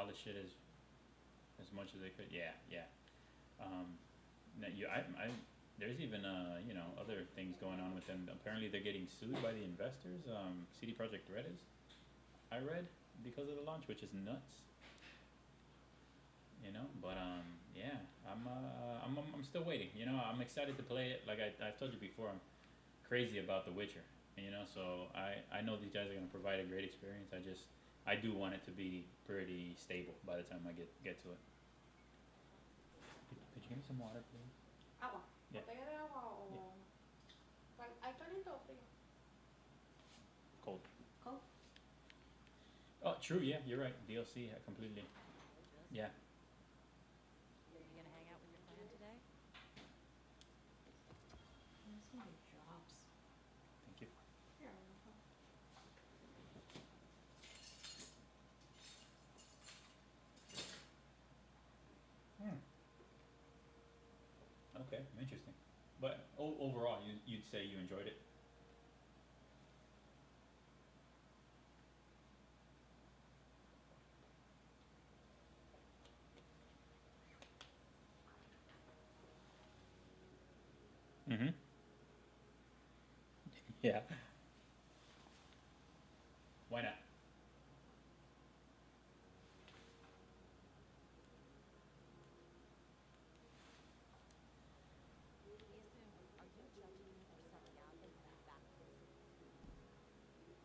polish it as much as they could. Yeah, yeah. Now there's even you know, other things going on with them. Apparently, they're getting sued by the investors. CD Projekt Red is. I read because of the launch, which is nuts. You know, but yeah, I'm still waiting. You know, I'm excited to play it. Like I've told you before, I'm crazy about The Witcher. You know, so I know these guys are gonna provide a great experience. I do want it to be pretty stable by the time I get to it. Could you give me some water, please? Agua. Yeah. ¿Botella de agua Yeah. o...? ¿Hay caliente o frío? Cold. Cold. Oh, true. Yeah, you're right. DLC completely. Yeah. Are you gonna hang out with your clan today? There's so many drops. Thank you. Here. Hmm. Okay, interesting. But overall, you'd say you enjoyed it. Mm-hmm. Yeah. Why not? He assumed, are you judging me for selling out and coming back to the city?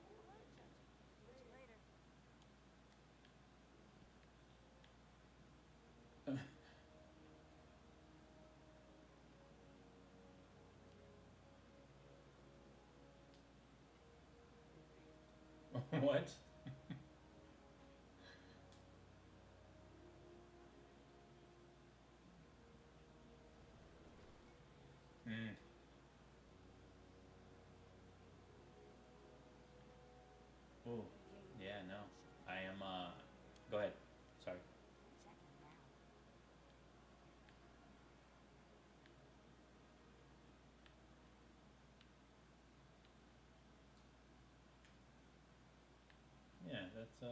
I wanna judge you. Catch you later. What? Mm. Oh, Yeah, you yeah, no. should be I am. careful. Go ahead. Sorry. Checking him out. Yeah, that's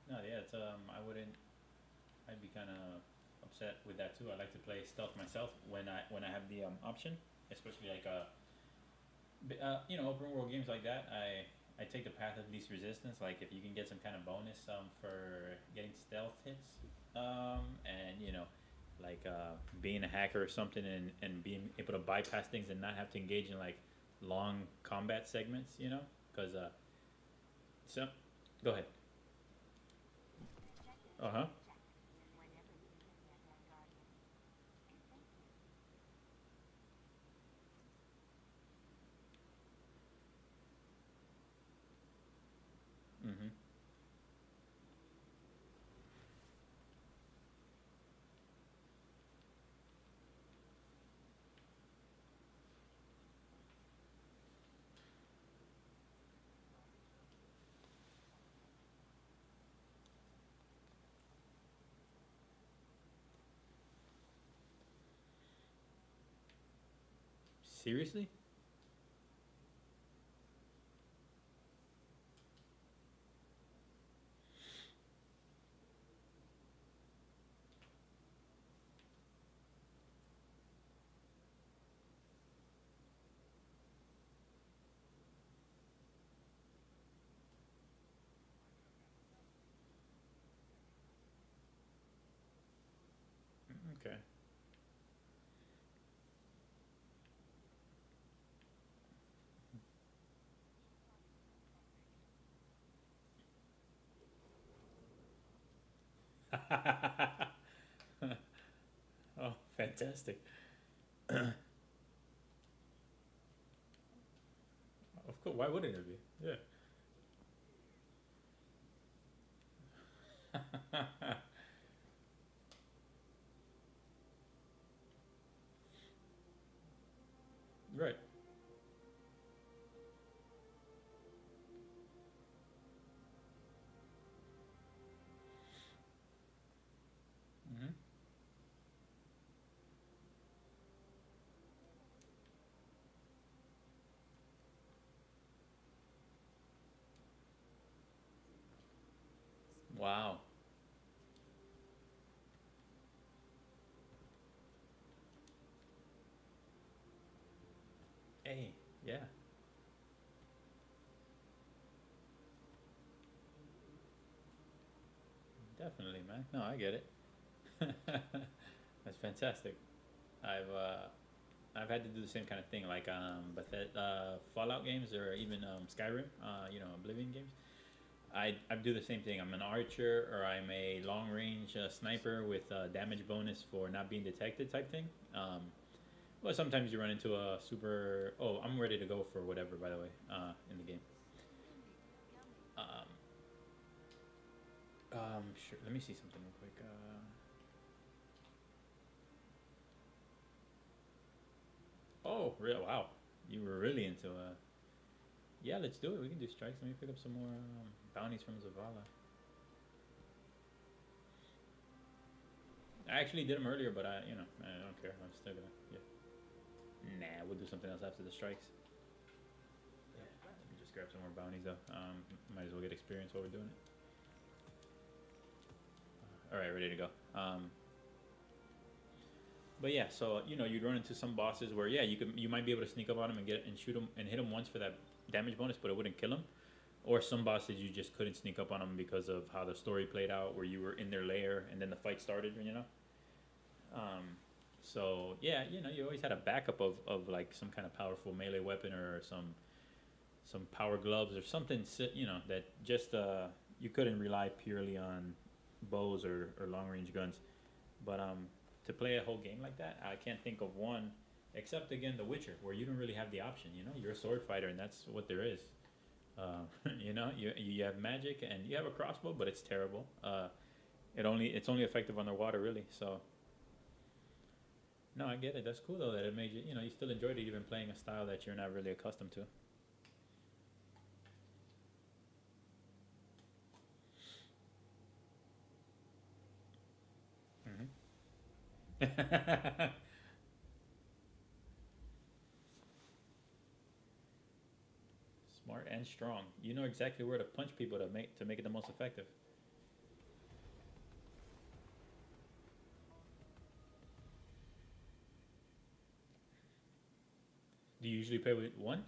no, yeah, it's I wouldn't. I'd be kind of upset with that too. I like to play stealth myself when I have the option, especially like you know, open world games like that. I take the path of least resistance. Like if you can get some kind of bonus for getting stealth hits, and you know, like being a hacker or something, and being able to bypass things and not have to engage in like long combat segments. You know, because so go ahead. Uh huh. Mm-hmm. Seriously? Okay. Oh, fantastic. Of course. Why wouldn't it be? Yeah. Right. Mm-hmm. Wow. Hey, yeah, definitely, man. No, I get it. That's fantastic. I've uh, I've had to do the same kind of thing, like Fallout games or even Skyrim, Oblivion games. I do the same thing. I'm an archer or I'm a long range sniper with damage bonus for not being detected type thing. But sometimes you run into a super. Oh, I'm ready to go for whatever. By the way, in the game. Um, sure. Let me see something real quick. Oh, real. Wow, you were really into. Yeah, let's do it. We can do strikes. Let me pick up some more bounties from Zavala. I actually did them earlier, but I don't care. I'm still gonna. Yeah. Nah, we'll do something else after the strikes. Yeah. Let me just grab some more bounties though. Might as well get experience while we're doing it. All right, ready to go. But yeah, so you'd run into some bosses where yeah, you might be able to sneak up on them and get and shoot them and hit them once for that damage bonus, but it wouldn't kill them. Or some bosses you just couldn't sneak up on them because of how the story played out, where you were in their lair and then the fight started. Um, so yeah, you always had a backup of like some kind of powerful melee weapon or some power gloves or something. That just you couldn't rely purely on bows or long range guns. But to play a whole game like that, I can't think of one except again The Witcher, where you don't really have the option. You're a sword fighter, and that's what there is. You have magic and you have a crossbow, but it's terrible. It's only effective underwater, really. So no, I get it. That's cool though that it made you still enjoyed it even playing a style that you're not really accustomed to. Mm-hmm. Smart and strong. You know exactly where to punch people to make it the most effective. Do you usually play with one?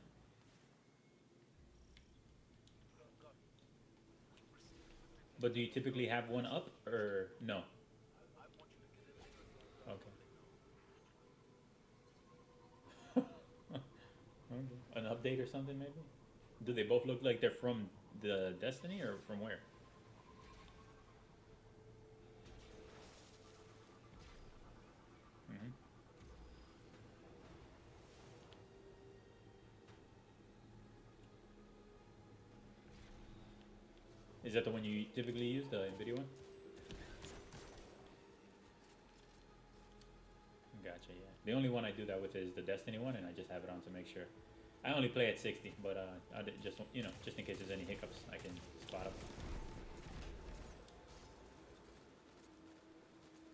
But do you typically have one up or no? Okay. Okay. An update or something maybe? Do they both look like they're from the Destiny or from where? Hmm. Is that the one you typically use, the Nvidia one? Gotcha. Yeah. The only one I do that with is the Destiny one, and I just have it on to make sure. I only play at 60, but just in case there's any hiccups, I can spot them.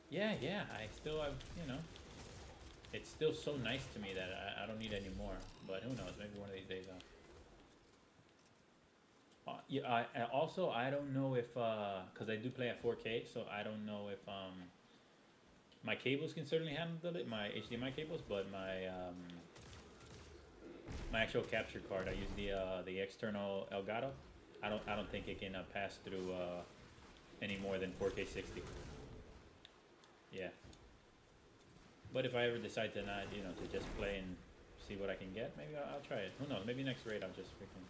Yeah, yeah. I still have it's still so nice to me that I don't need any more. But who knows? Maybe one of these days yeah. Also I don't know if because I do play at 4K, so I don't know if my cables can certainly handle it, my HDMI cables, but my actual capture card, I use the external Elgato. I don't think it can pass through any more than 4K 60. Yeah. But if I ever decide to not, to just play and see what I can get, maybe I'll try it. Who knows? Maybe next raid I'll just freaking.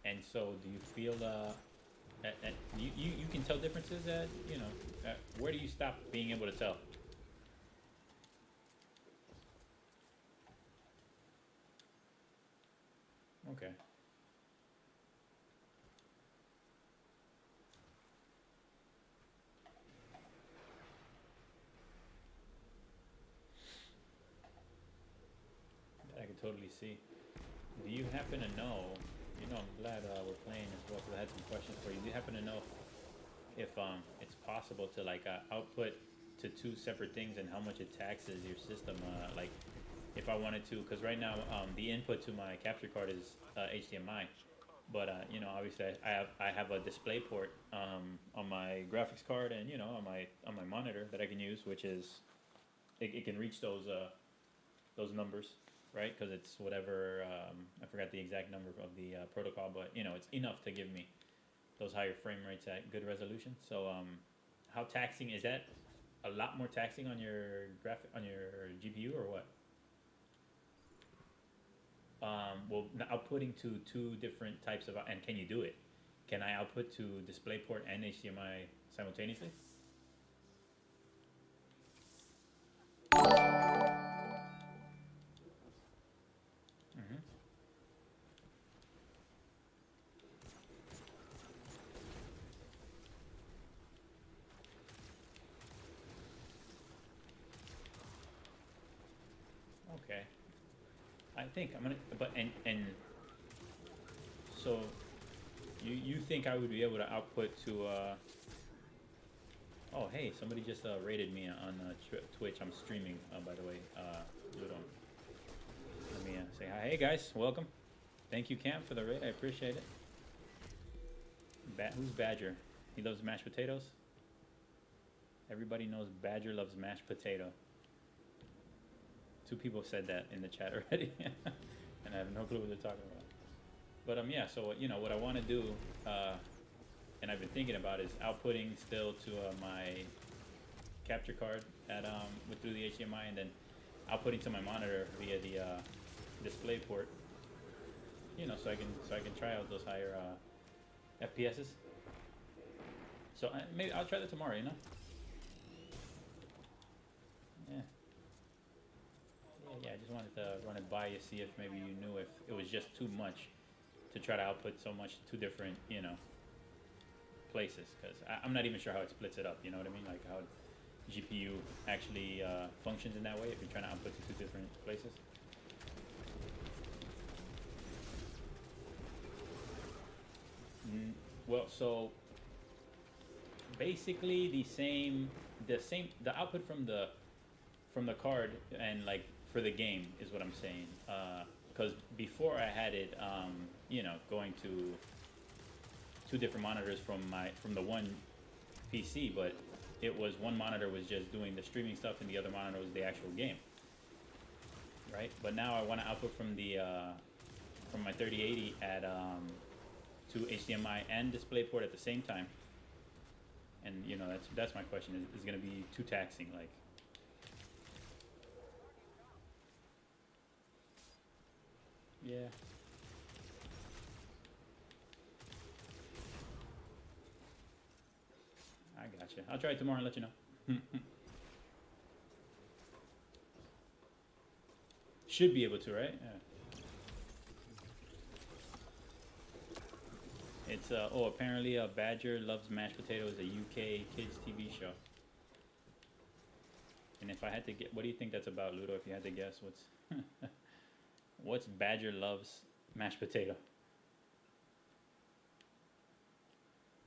And so, do you feel you can tell differences at where do you stop being able to tell? Okay. I can totally see. Do you happen to know? You know, I'm glad we're playing as well because I had some questions for you. Do you happen to know if it's possible to like output to two separate things and how much it taxes your system? Like if I wanted to, because right now the input to my capture card is HDMI, but you know, obviously I have a display port on my graphics card and you know on my monitor that I can use, which is it can reach those numbers, right? Because it's whatever I forgot the exact number of the protocol, but you know it's enough to give me those higher frame rates at good resolution. So how taxing is that? A lot more taxing on your GPU or what? Well, outputting to two different types of and can you do it? Can I output to DisplayPort and HDMI simultaneously? Mm-hmm. Okay. I think I'm gonna, but and so you think I would be able to output to oh hey, somebody just rated me on Twitch. I'm streaming by the way. Ludo. Let me say hi. Hey guys, welcome. Thank you, Cam, for the raid. I appreciate it. Who's Badger? He loves mashed potatoes. Everybody knows Badger loves mashed potato. Two people said that in the chat already, and I have no clue what they're talking about. But yeah, so you know what I want to do, and I've been thinking about is outputting still to my capture card at through the HDMI, and then outputting to my monitor via the display port. You know, so I can try out those higher FPSs. So maybe I'll try that tomorrow. You know. Yeah. Yeah, I just wanted to run it by you, see if maybe you knew if it was just too much to try to output so much two different, you know, places. Because I'm not even sure how it splits it up. You know what I mean? Like how GPU actually functions in that way if you're trying to output to two different places. Well, so basically the output from the card and like for the game is what I'm saying. Because before I had it, you know, going to two different monitors from the one PC, but it was one monitor was just doing the streaming stuff and the other monitor was the actual game, right? But now I want to output from the from my 3080 at to HDMI and DisplayPort at the same time. And you know that's my question: is going to be too taxing, like? Yeah. I gotcha. I'll try it tomorrow and let you know. Should be able to, right? Yeah. It's oh, apparently Badger Loves Mashed Potatoes, a UK kids TV show. And if I had to get, what do you think that's about, Ludo? If you had to guess, what's Badger Loves Mashed Potato?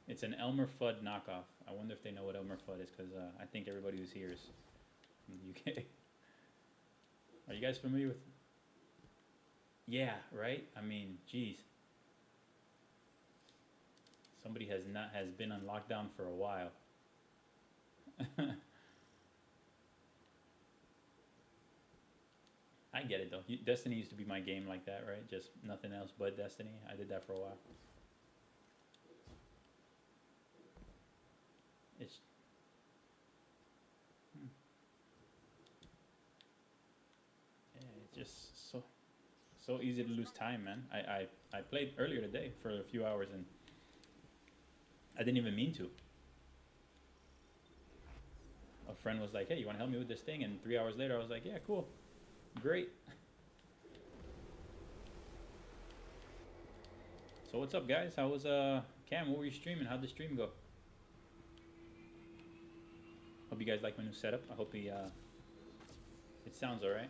It's an Elmer Fudd knockoff. I wonder if they know what Elmer Fudd is, because I think everybody who's here is from the UK. Are you guys familiar with? Yeah, right. I mean, geez. Somebody has been on lockdown for a while. I get it though. Destiny used to be my game like that, right? Just nothing else but Destiny. I did that for a while. It's yeah, it's just so easy to lose time, man. I played earlier today for a few hours and I didn't even mean to. A friend was like, "Hey, you want to help me with this thing?" And 3 hours later, I was like, "Yeah, cool, great." So what's up, guys? How was Cam? What were you streaming? How'd the stream go? Hope you guys like my new setup. I hope it sounds all right.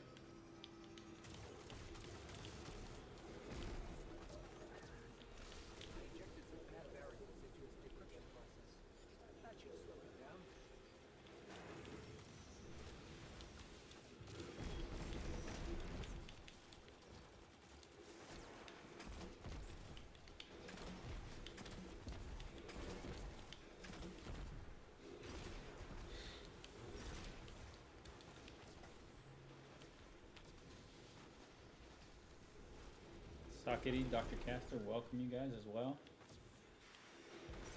Sockety, Dr. Caster, welcome you guys as well.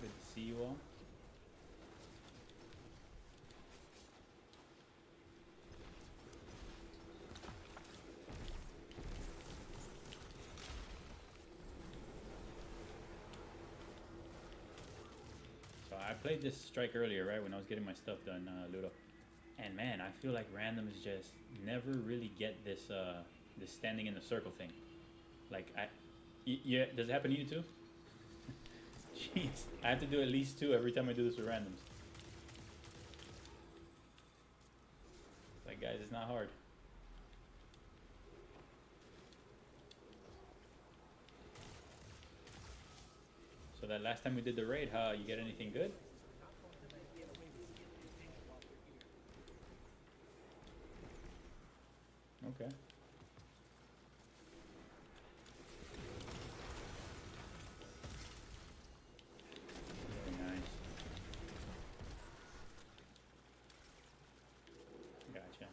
Good to see you all. So I played this strike earlier, right, when I was getting my stuff done, Ludo. And man, I feel like randoms just never really get this this standing in the circle thing. Like yeah, does it happen to you too? Jeez, I have to do at least 2 every time I do this with randoms. Like guys, it's not hard. So that last time we did the raid, how you get anything good? Okay. Very nice. Gotcha.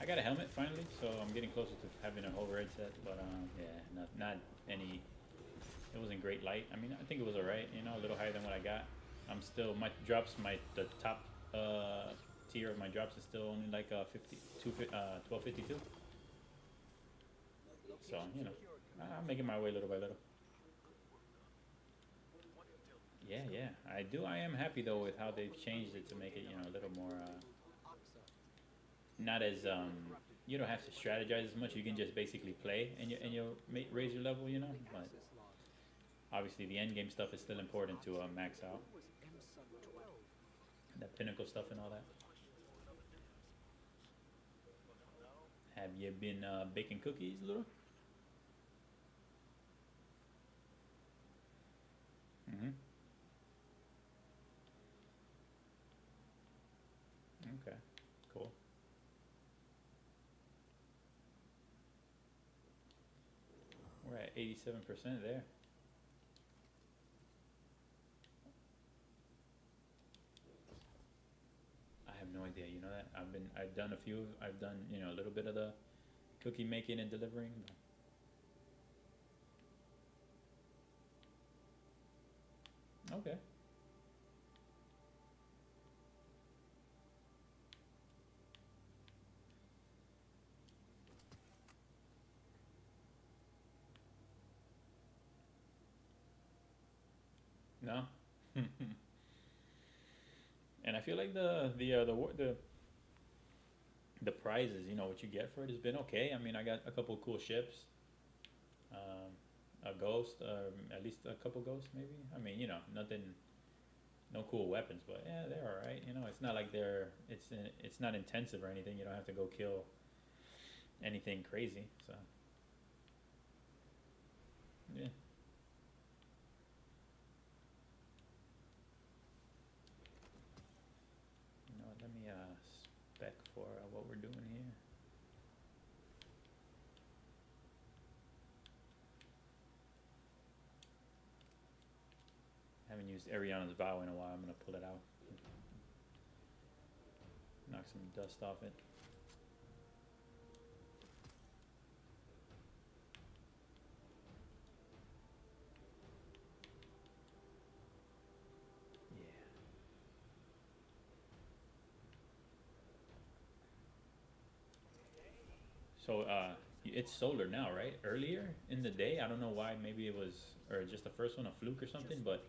I got a helmet finally, so I'm getting closer to having a whole raid set. But yeah, not any. It wasn't great light. I mean, I think it was alright. You know, a little higher than what I got. I'm still my drops. The top tier of my drops is still only like 1252. So you know, I'm making my way little by little. Yeah, I do. I am happy though with how they've changed it to make it, you know, a little more not as you don't have to strategize as much. You can just basically play and you'll raise your level, you know. But obviously the end game stuff is still important to max out that pinnacle stuff and all that. Have you been baking cookies, little? Mm-hmm. Okay. Cool. We're at 87% there. I have no idea. You know that I've done a few. I've done, you know, a little bit of the cookie making and delivering. Okay. No. And I feel like the prizes, you know, what you get for it has been okay. I mean, I got a couple cool ships, a ghost, at least a couple ghosts, maybe. I mean, you know, nothing, no cool weapons, but yeah, they're all right. You know, it's not like it's not intensive or anything. You don't have to go kill anything crazy. So yeah. You know what? Let me spec for what we're doing here. Haven't used Ariana's Vow in a while. I'm gonna pull it out, knock some dust off it. Yeah. So it's solar now, right? Earlier in the day, I don't know why. Maybe it was, or just the first one a fluke or something. But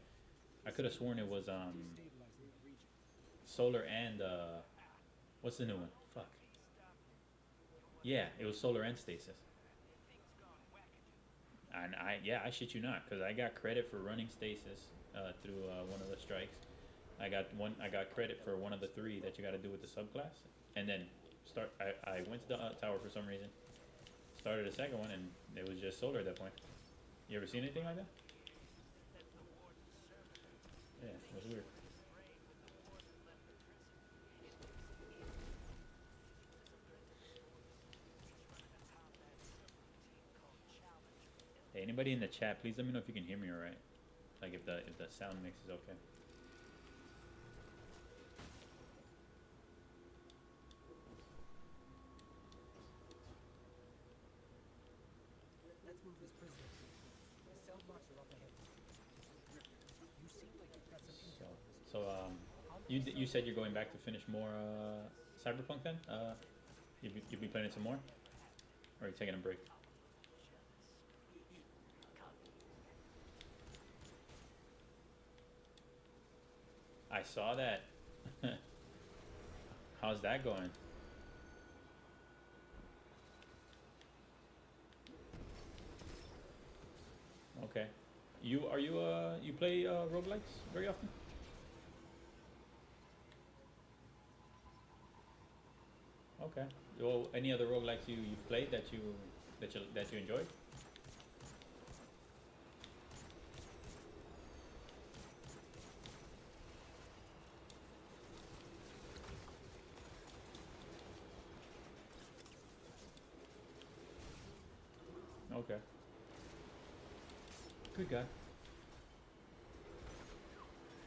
I could have sworn it was solar and what's the new one? Fuck. Yeah, it was solar and stasis. And I shit you not, because I got credit for running stasis through one of the strikes. I got credit for one of the 3 that you got to do with the subclass, and then I went to the tower for some reason, started a second one, and it was just solar at that point. You ever seen anything like that? Yeah, it was weird. Hey, anybody in the chat, please let me know if you can hear me all right. Like if the sound mix is okay. move is presented. The cell blocks are up ahead. You seem like you've got some So, intel on this. so you said you're going back to finish more Cyberpunk then? You'll be playing it some more, or are you taking a break? I saw that. How's that going? Okay. You play roguelikes very often? Okay. Well, any other roguelikes you've played that you enjoyed? Okay. Good guy.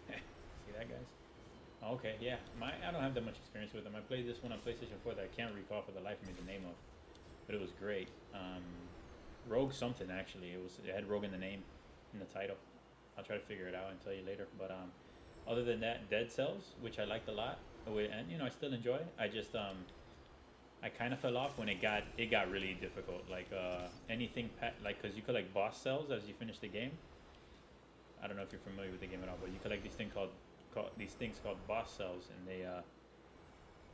See that, guys? Okay, yeah. I don't have that much experience with them. I played this one on PlayStation 4 that I can't recall for the life of me the name of, but it was great. Rogue something actually. It had Rogue in the name, in the title. I'll try to figure it out and tell you later. But other than that, Dead Cells, which I liked a lot, and I still enjoy. I just I kind of fell off when it got really difficult. Like anything like because you collect boss cells as you finish the game. I don't know if you're familiar with the game at all, but you collect these things called boss cells, and they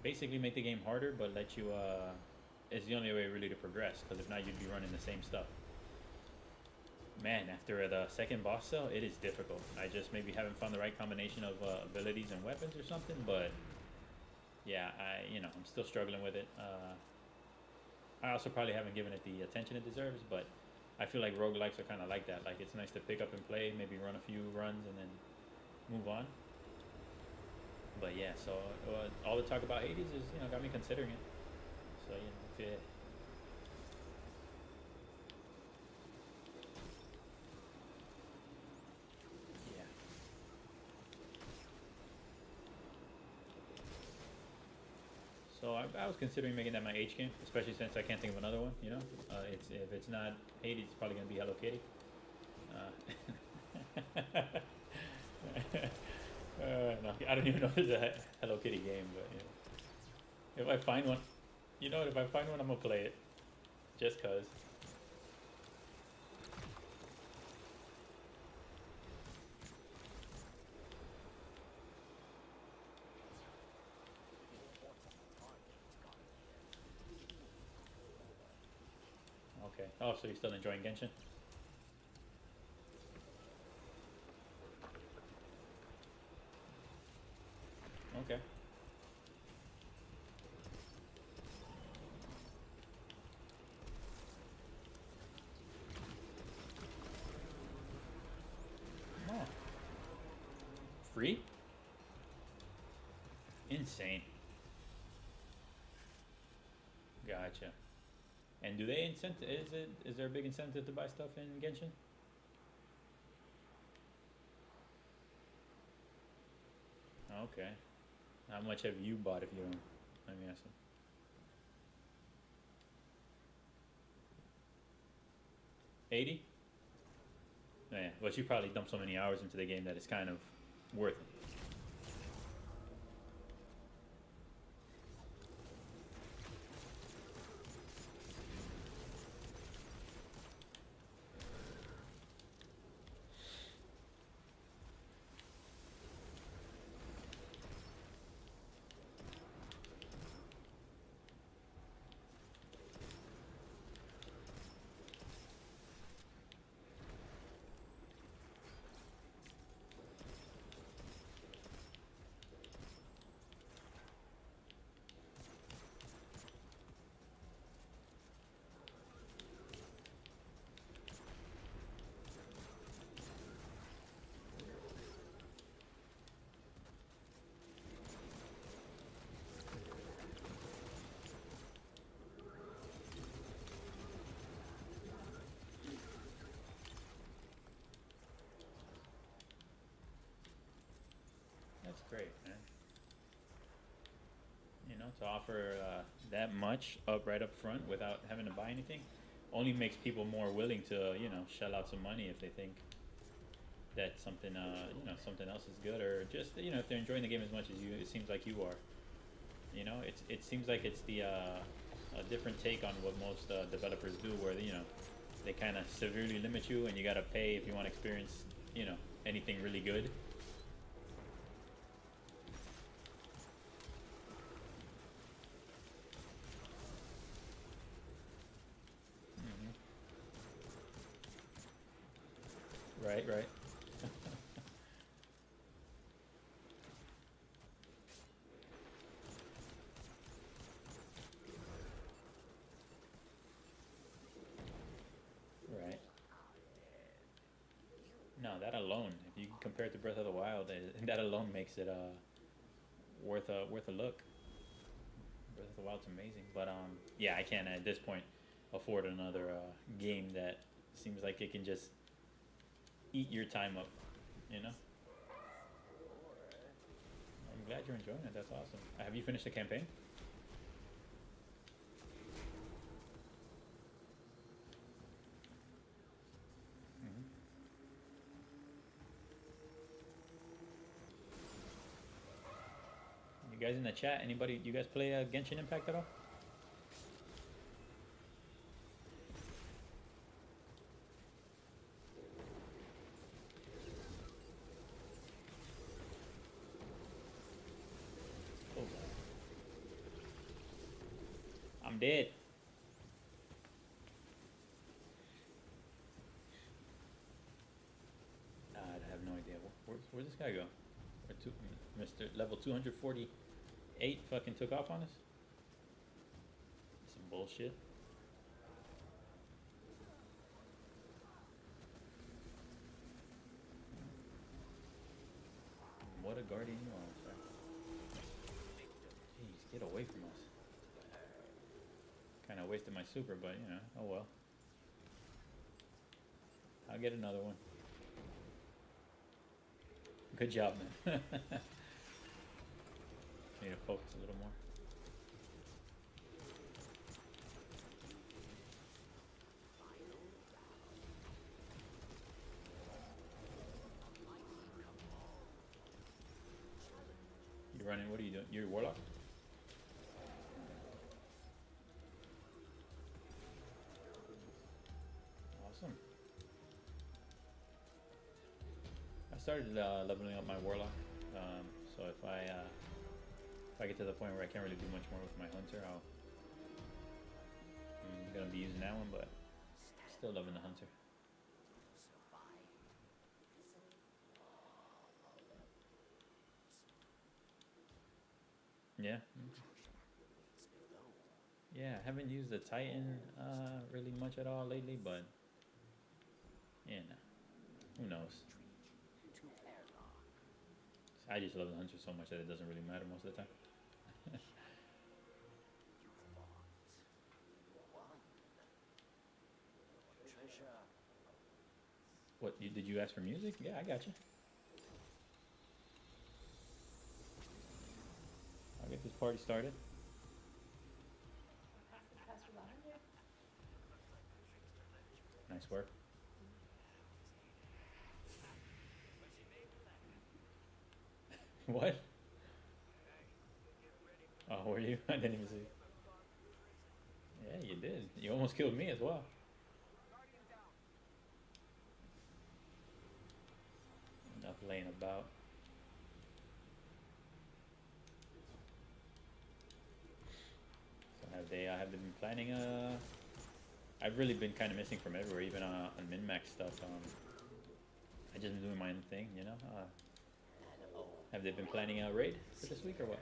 basically make the game harder, but let you. It's the only way really to progress, because if not, you'd be running the same stuff. Man, after the second boss cell, it is difficult. I just maybe haven't found the right combination of abilities and weapons or something, but yeah, I'm still struggling with it. I also probably haven't given it the attention it deserves, but I feel like roguelikes are kind of like that. Like, it's nice to pick up and play, maybe run a few runs and then move on. But yeah, so all the talk about Hades is, got me considering it. So, if it, yeah. So I was considering making that my H game, especially since I can't think of another one. It's if it's not Hades, it's probably gonna be Hello Kitty. No, I don't even know if there's a Hello Kitty game, but if I find one, if I find one, I'm gonna play it, just cause. Okay. Oh, so you're still enjoying Genshin? Okay. Oh, free? Insane. Gotcha. And do they incentive? Is there a big incentive to buy stuff in Genshin? Okay. How much have you bought, if you don't let me ask? 80? Yeah. But you probably dumped so many hours into the game that it's kind of worth it. That's great, man. To offer that much right up front without having to buy anything. only makes people more willing to, you know, shell out some money if they think that something, you know, something else is good, or just, you know, if they're enjoying the game as much as you, it seems like you are. You know, it seems like it's the a different take on what most developers do, where you know they kind of severely limit you, and you gotta pay if you want to experience, you know, anything really good. Right, right. Right. No, that alone, if you compare it to Breath of the Wild, that alone makes it worth a look. Breath of the Wild's amazing, but yeah, I can't at this point afford another game that seems like it can just eat your time up. You know. I'm glad you're enjoying it. That's awesome. Have you finished the campaign? Mm-hmm. You guys in the chat, anybody? You guys play Genshin Impact at all? Oh, I'm dead. I have no idea. Where'd this guy go? Mr. Level 248 fucking took off on us? Some bullshit. What a guardian you are, sir. Jeez, get away from us. Kinda wasted my super, but you know, oh well. I'll get another one. Good job, man. Need to focus a little more. You're running, what are you doing? You're a warlock? Awesome. I started leveling up my warlock, so if I get to the point where I can't really do much more with my hunter, I'm gonna be using that one, but still loving the hunter. Yeah. Yeah, I haven't used the Titan really much at all lately, but yeah, no. Who knows? I just love the hunter so much that it doesn't really matter most of the time. What, did you ask for music? Yeah, I got you. I'll get this party started. Pass the lavender. Nice work. What? Oh, were you? I didn't even see. Yeah, you did. You almost killed me as well. Enough laying about. So have they been planning I've really been kind of missing from everywhere, even on min-max stuff. I just been doing my own thing, you know. Have they been planning a raid for this week or what?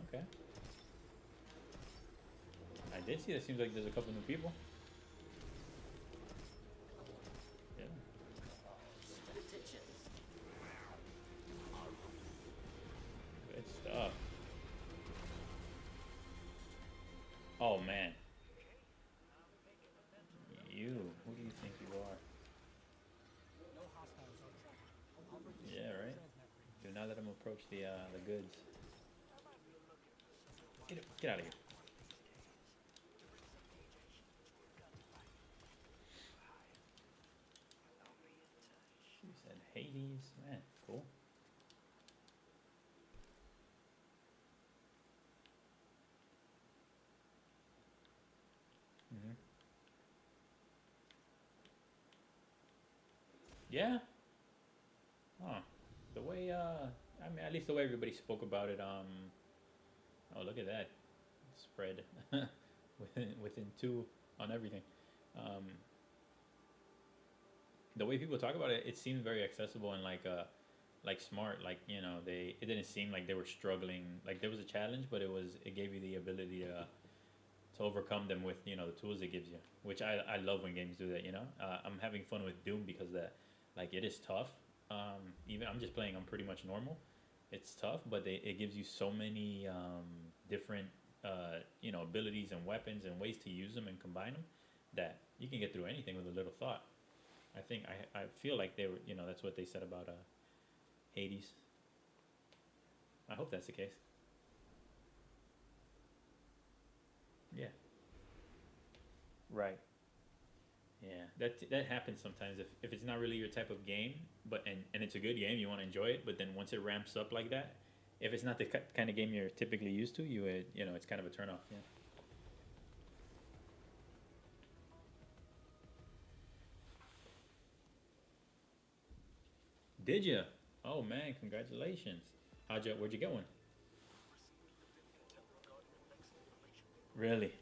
Okay. I did see that. Seems like there's a couple new people. Yeah. Good stuff. Oh man. You. Who do you think you are? Yeah, right. Do not let him approach the goods. Get out of here. Said Hades, man, cool. Hmm. Yeah. Huh. The way I mean, at least the way everybody spoke about it. Oh, look at that spread within two on everything. Um, the way people talk about it, it seemed very accessible and like smart. Like they it didn't seem like they were struggling. Like there was a challenge, but it gave you the ability to overcome them with the tools it gives you, which I love when games do that. I'm having fun with Doom because that like it is tough. Even I'm just playing. I'm pretty much normal. It's tough, but it gives you so many different abilities and weapons and ways to use them and combine them that you can get through anything with a little thought. I think I feel like they were that's what they said about Hades. I hope that's the case. Yeah. Right. Yeah, that happens sometimes if it's not really your type of game, but and it's a good game, you want to enjoy it, but then once it ramps up like that, if it's not the kind of game you're typically used to, it's kind of a turnoff. Yeah. Did you? Oh man, congratulations. Where'd you get one? Received a bit of intel regarding your next operation. Really?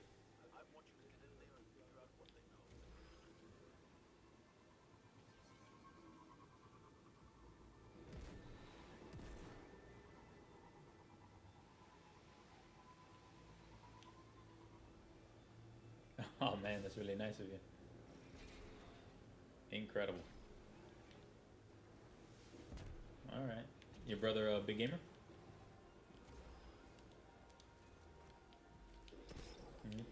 I want you to get in there and figure out what they know. Oh man, that's really nice of you. Incredible. All right. Your brother a big gamer? Mhm.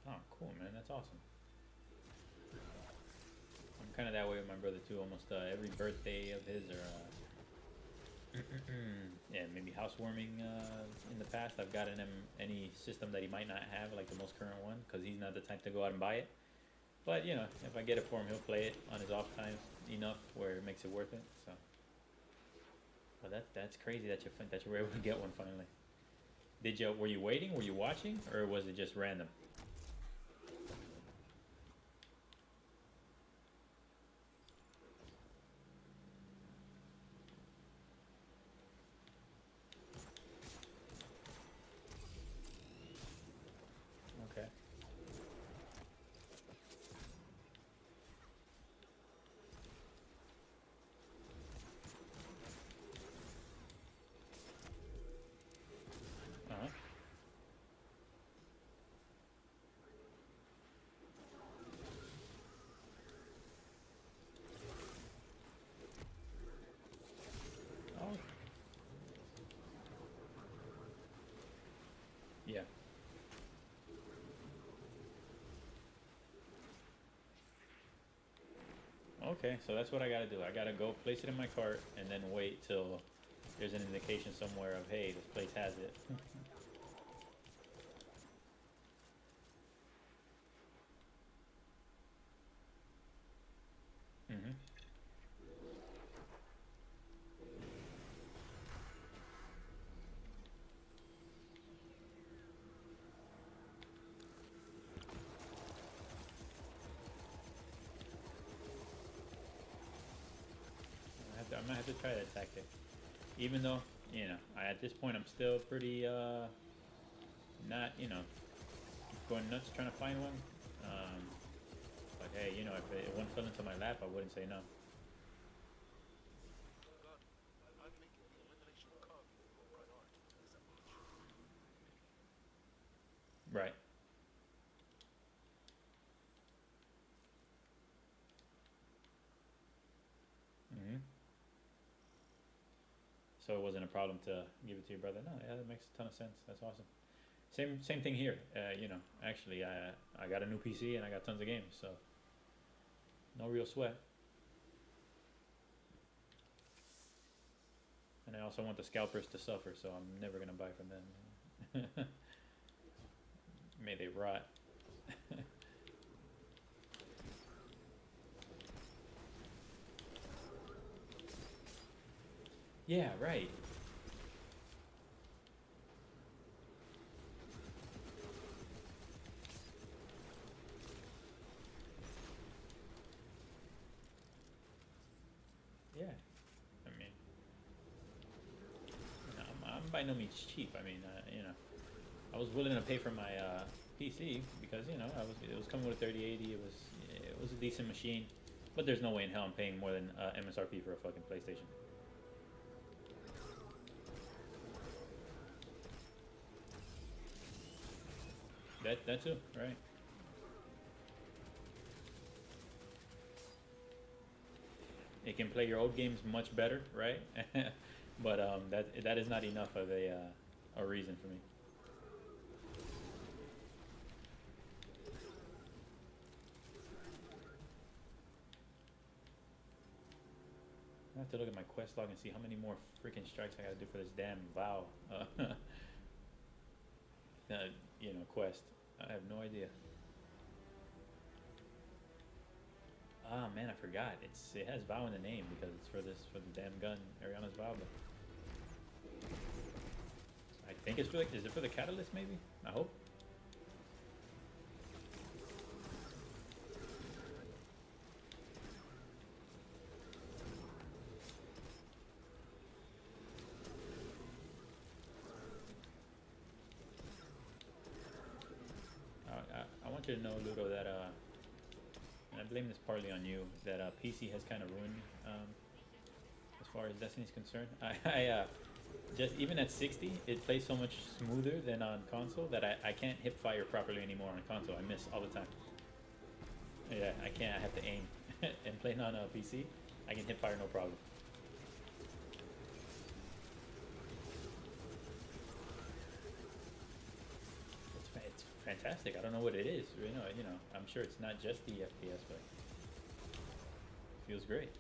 Oh, cool, man. That's awesome. I'm kind of that way with my brother too. Almost every birthday of his or yeah, maybe housewarming in the past. I've gotten him any system that he might not have, like the most current one, because he's not the type to go out and buy it. But if I get it for him, he'll play it on his off times enough where it makes it worth it. So, but that's crazy that you were able to get one finally. Were you waiting? Were you watching, or was it just random? Okay. Uh huh. Oh. Yeah. Okay, so that's what I gotta do. I gotta go place it in my cart and then wait till there's an indication somewhere of hey, this place has it. Mhm. I might have to try that tactic. Even though at this point I'm still pretty not going nuts trying to find one. Um, but hey, if one fell into my lap, I wouldn't say no. God, I'm making the elimination curve your priority. Is that much? Right. Mhm. So it wasn't a problem to give it to your brother. No, yeah, that makes a ton of sense. That's awesome. Same thing here. Actually, I got a new PC and I got tons of games, so no real sweat. And I also want the scalpers to suffer, so I'm never gonna buy from them. May they rot. Yeah, right. Yeah, I mean, I'm by no means cheap. I mean, I was willing to pay for my PC because it was coming with a 3080. It was a decent machine, but there's no way in hell I'm paying more than MSRP for a fucking PlayStation. That too, right? It can play your old games much better, right? But that is not enough of a reason for me. I have to look at my quest log and see how many more freaking strikes I gotta do for this damn vow. Uh, quest. I have no idea. Ah man, I forgot. It has vow in the name because it's for the damn gun, Ariana's vow. But I think it's for is it for the catalyst maybe? I hope. I want you to know, Ludo, that and I blame this partly on you, that PC has kind of ruined me as far as Destiny's concerned. I just even at 60, it plays so much smoother than on console that I can't hip fire properly anymore on console. I miss all the time. Yeah, I can't. I have to aim. And playing on a PC, I can hip fire no problem. It's fantastic. I don't know what it is. I'm sure it's not just the FPS, but it feels great.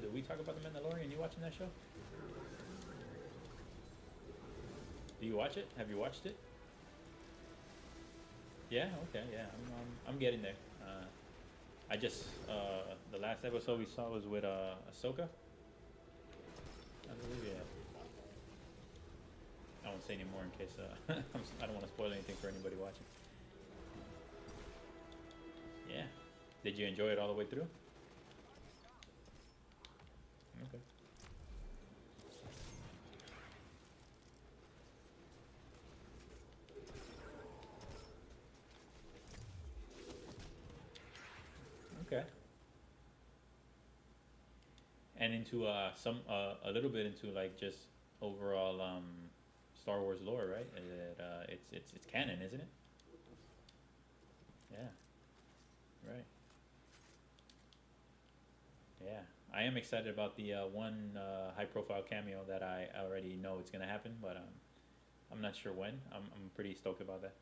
Did we talk about The Mandalorian? You watching that show? Do you watch it? Have you watched it? Yeah. Okay. Yeah. I'm getting there. I just the last episode we saw was with Ahsoka. I believe. Yeah. I won't say any more in case I don't want to spoil anything for anybody watching. Yeah. Did you enjoy it all the way through? Okay. Okay. And into some a little bit into like just overall Star Wars lore, right? It's canon, isn't it? Yeah. Right. Yeah. I am excited about the one high profile cameo that I already know it's gonna happen, but I'm not sure when. I'm pretty stoked about that.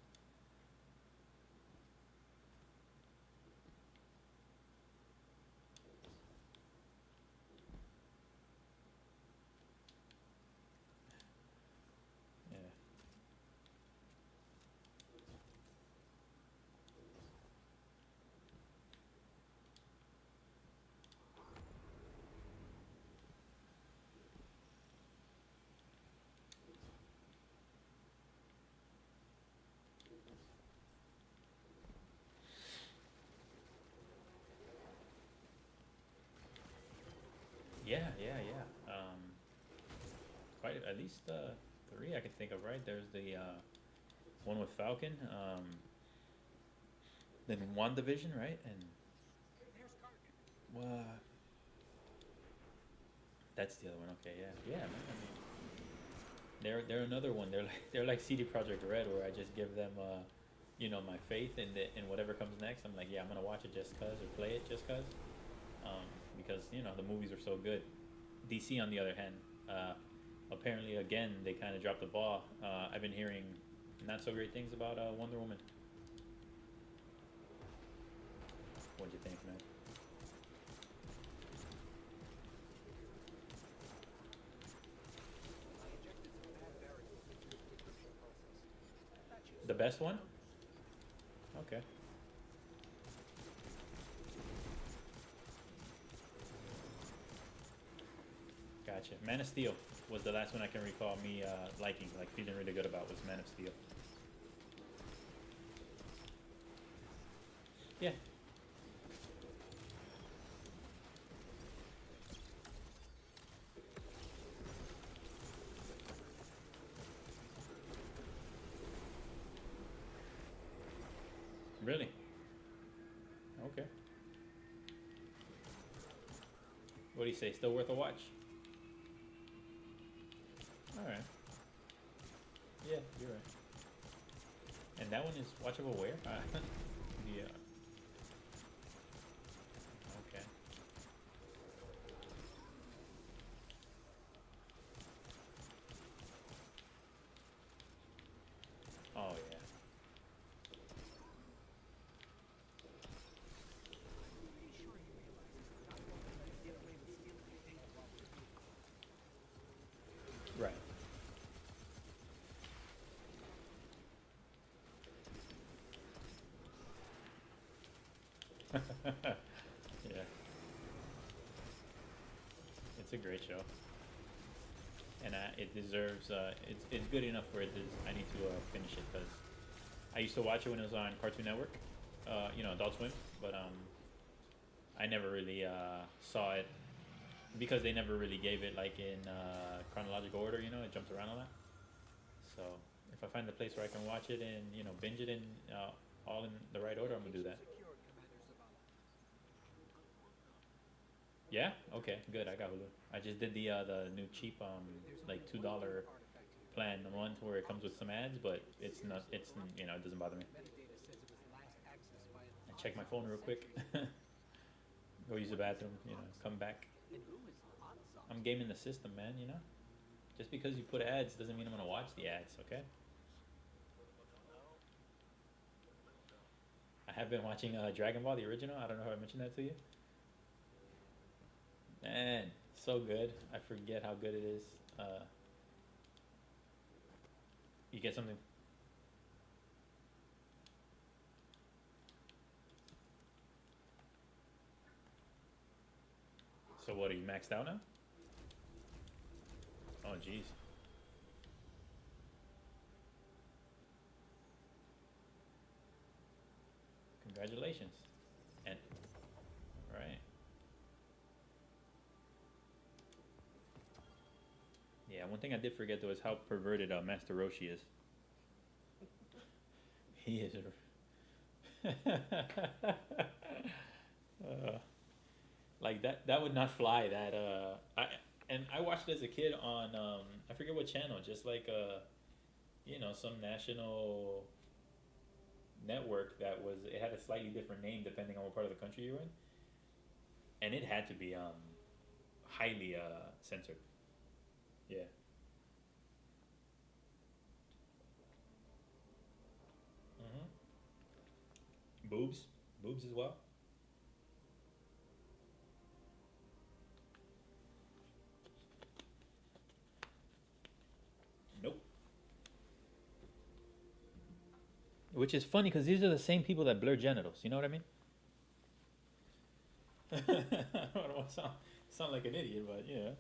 Yeah. Yeah, yeah, yeah. Quite at least three I can think of, right? There's the one with Falcon, then WandaVision, right? And that's the other one. Okay, yeah, yeah, man. I mean, they're another one. They're like CD Project Red, where I just give them my faith in whatever comes next. I'm like, yeah, I'm gonna watch it just cause or play it just cause, because the movies are so good. DC on the other hand, apparently again they kind of dropped the ball. I've been hearing not so great things about Wonder Woman. What'd you think, man? I injected some bad variables into the decryption process. That should The best one? Okay. Gotcha. Man of Steel was the last one I can recall me liking, like feeling really good about was Man of Steel. Yeah. Really? Okay. What do you say? Still worth a watch? Alright. Yeah, you're right. And that one is watchable where? Yeah. Okay. Oh yeah. I'm pretty sure he realizes that I won't let him get away with stealing the data while we're here. Right. Yeah. It's a great show. And it deserves, it's good enough where I need to finish it because I used to watch it when it was on Cartoon Network, Adult Swim, but I never really saw it because they never really gave it like in chronological order. It jumped around a lot. So if I find a place where I can watch it and binge it in all in the right order, I'm gonna do that. Mission secured, Commander Zavala. Yeah. Okay. Good. I got Hulu. I just did the new cheap There's like only one $2 artifact here. plan, the one where it comes with some ads, but it's not. It's it doesn't bother me. Metadata says it was last accessed by an I check my phone real quick. Go use the bathroom. Come back. And who is Hansa? I'm gaming the system, man. Just because you put ads doesn't mean I'm gonna watch the ads. Okay. I have been watching Dragon Ball, the original. I don't know if I mentioned that to you. Man, so good. I forget how good it is. You get something. So what? Are you maxed out now? Oh, jeez. Congratulations. And right. Yeah, one thing I did forget though is how perverted Master Roshi is. He is. Like that would not fly. I watched it as a kid on I forget what channel, just like some national network that was it had a slightly different name depending on what part of the country you're in, and it had to be highly censored. Yeah. Mhm. Boobs, boobs as well. Nope. Which is funny because these are the same people that blur genitals. You know what I mean? I don't want to sound like an idiot, but yeah.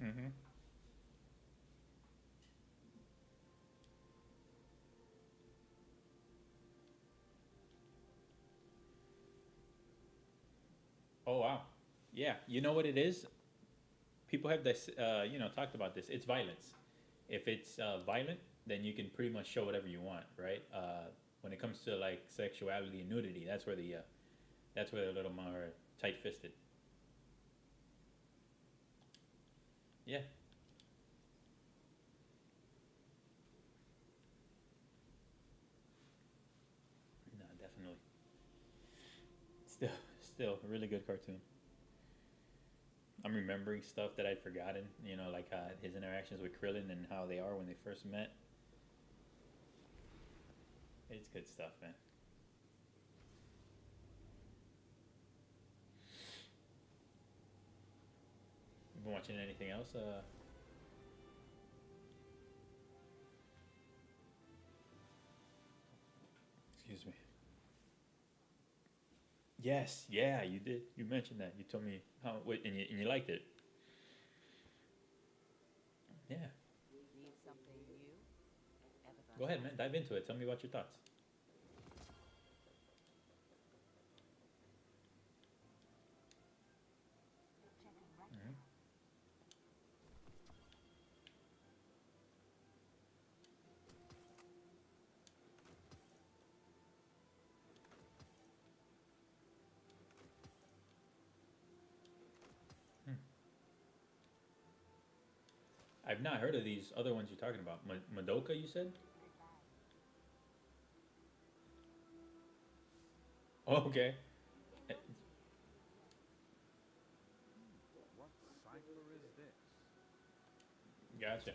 Mhm. Oh wow. Yeah. You know what it is? People have this, talked about this. It's violence. If it's violent, then you can pretty much show whatever you want, right? When it comes to like sexuality and nudity, that's where they're a little more tight-fisted. Yeah. No, definitely. Still, still a really good cartoon. I'm remembering stuff that I'd forgotten. You know, like his interactions with Krillin and how they are when they first met. It's good stuff, man. You been watching anything else? Excuse me. Yes, yeah, you did. You mentioned that. You told me how. Wait, and you liked it. Yeah. Need something new? Ever thought Go of ahead, man. asking? Dive into it. Tell me about your thoughts. Checking right Hmm. now. Hmm. I've not heard of these other ones you're talking about. Madoka, you said? Goodbye. Oh, okay. It Eh, won't do. What cipher is this? Gotcha.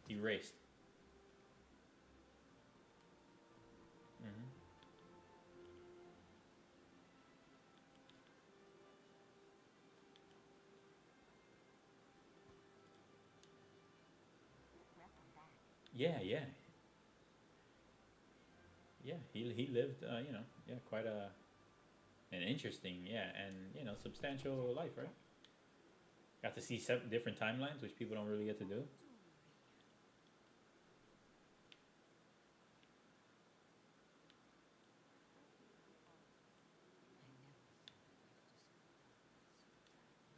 Erased. Hmm. Welcome back. Yeah, yeah, yeah. He lived, yeah, quite an interesting, yeah, and substantial life, right? Got to see seven different timelines, which people don't really get to do.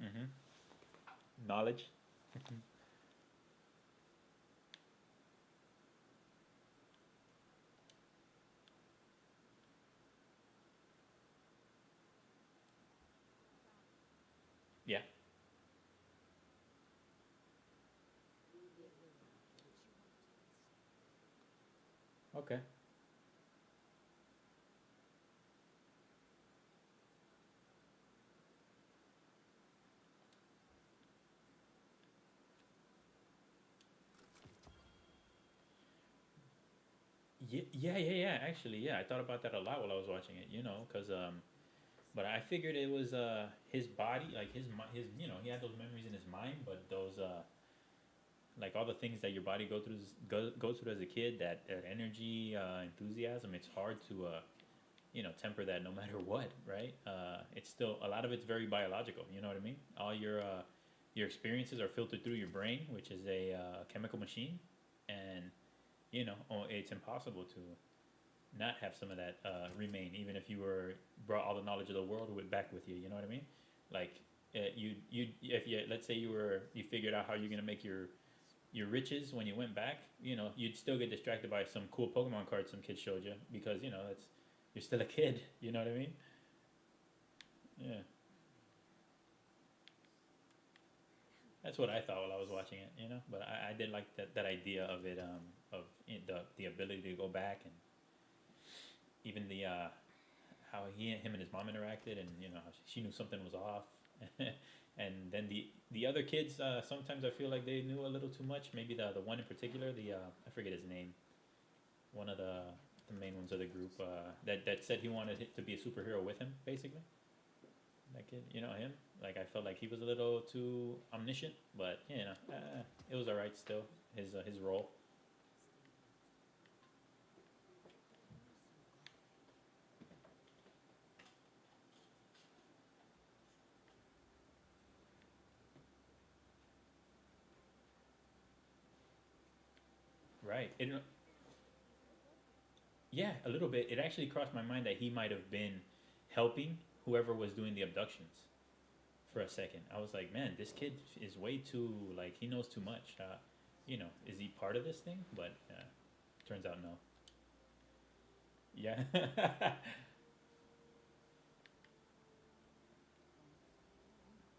Hmm. Knowledge. Yeah. Okay. Yeah, yeah, yeah, yeah. Actually, yeah, I thought about that a lot while I was watching it. Because but I figured it was his body, like his he had those memories in his mind, but those like all the things that your body goes through as a kid, that energy, enthusiasm, it's hard to temper that no matter what, right? It's still a lot of it's very biological. You know what I mean? All your experiences are filtered through your brain, which is a chemical machine, and it's impossible to not have some of that remain, even if you were brought all the knowledge of the world back with you. You know what I mean? Like you if you let's say you figured out how you're gonna make your riches when you went back, you'd still get distracted by some cool Pokemon cards some kids showed you because that's you're still a kid. You know what I mean? Yeah, that's what I thought while I was watching it. But I did like that idea of it, of the ability to go back, and even the how him and his mom interacted, and how she knew something was off. And then the other kids, sometimes I feel like they knew a little too much. Maybe the one in particular, the I forget his name, one of the main ones of the group, that said he wanted to be a superhero with him, basically. That kid, him. Like I felt like he was a little too omniscient, but it was alright still. His role. Right. Yeah, a little bit. It actually crossed my mind that he might have been helping whoever was doing the abductions for a second. I was like, man, this kid is way too, like, he knows too much. Is he part of this thing? But turns out no. Yeah.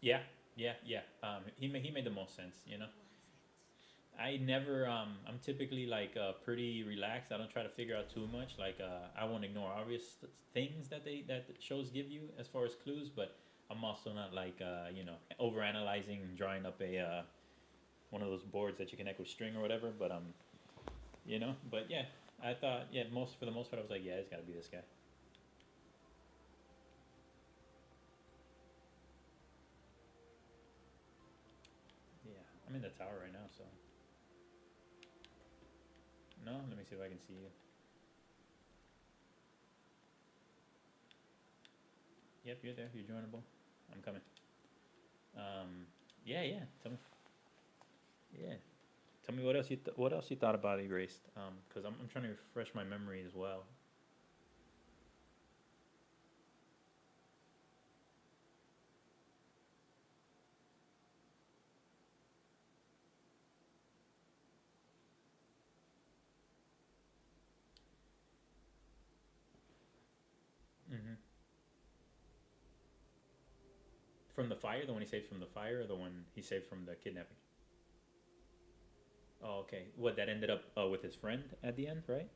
Yeah, yeah, yeah. He made the most sense. Was it? I never I'm typically like pretty relaxed. I don't try to figure out too much. Like I won't ignore obvious things that the shows give you as far as clues, but I'm also not like you know, over analyzing, drawing up a one of those boards that you connect with string or whatever. But you know, but yeah, I thought yeah, most for the most part I was like yeah, it's got to be this guy. Yeah, I'm in the tower right now, so no. Let me see if I can see you. Yep, you're there. You're joinable. I'm coming. Yeah, yeah. Tell me. Yeah. Tell me what else what else you thought about Erased? Because I'm trying to refresh my memory as well. Mm-hmm. From the fire, the one he saved from the fire, or the one he saved from the kidnapping? Oh, okay. What that ended up with his friend at the end, right?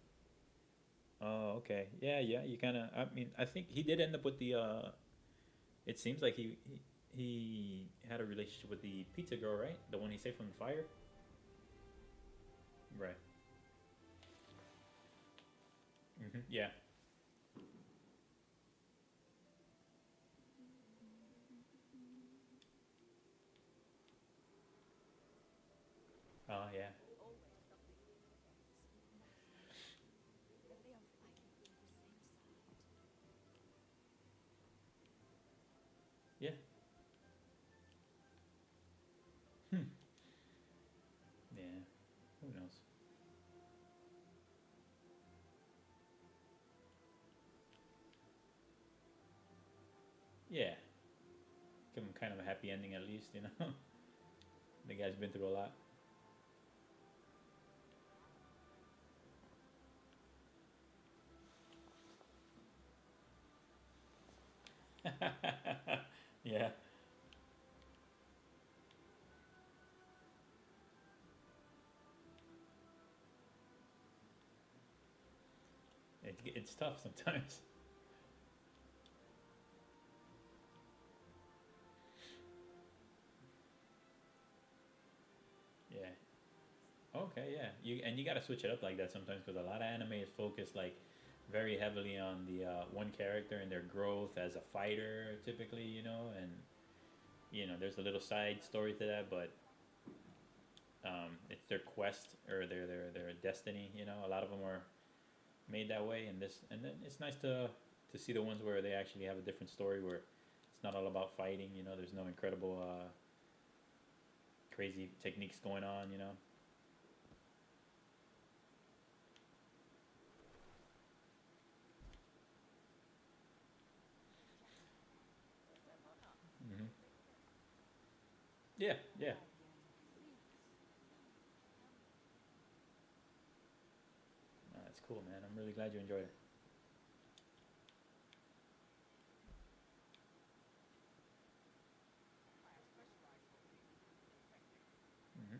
Oh, okay. Yeah, yeah. You kind of. I mean, I think he did end up with the. It seems like he had a relationship with the pizza girl, right? The one he saved from the fire. Right. Mm-hmm. Yeah. Oh, yeah. Always something new awaits. And they are fighting for the same side. Yeah. Hmm. Yeah. Who knows? Yeah. Give him kind of a happy ending at least, you know. The guy's been through a lot. Yeah. It's tough sometimes. Yeah. Okay, yeah. You got to switch it up like that sometimes because a lot of anime is focused like very heavily on the one character and their growth as a fighter, typically, you know, and you know, there's a little side story to that, but it's their quest or their destiny. You know, a lot of them are made that way, and this and then it's nice to see the ones where they actually have a different story where it's not all about fighting. You know, there's no incredible crazy techniques going on. You know. Hmm. Yeah, yeah. That's cool, man. I'm really glad you enjoyed it. Hmm.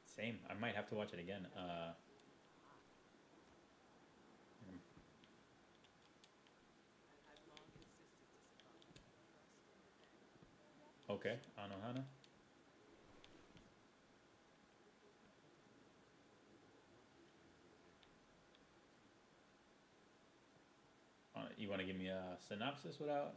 Same. I might have to watch it again. Mm, okay. Anohana. You want to give me a synopsis without?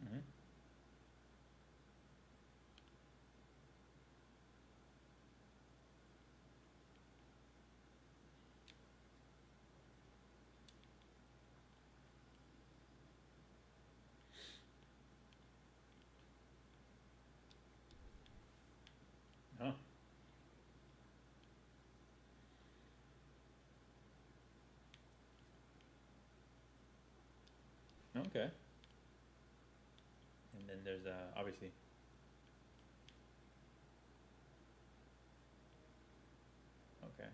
Hmm. Okay. And then there's obviously. Okay.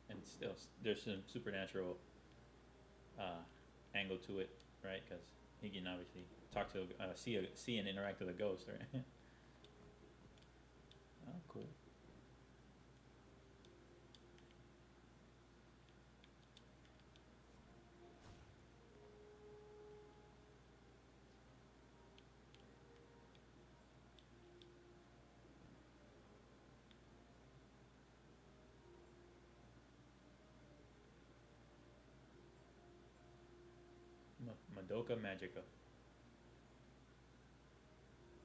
And still, there's some supernatural uh, angle to it, right? Because he can obviously talk to, see and interact with a ghost, right? Oh, cool. Madoka Magica.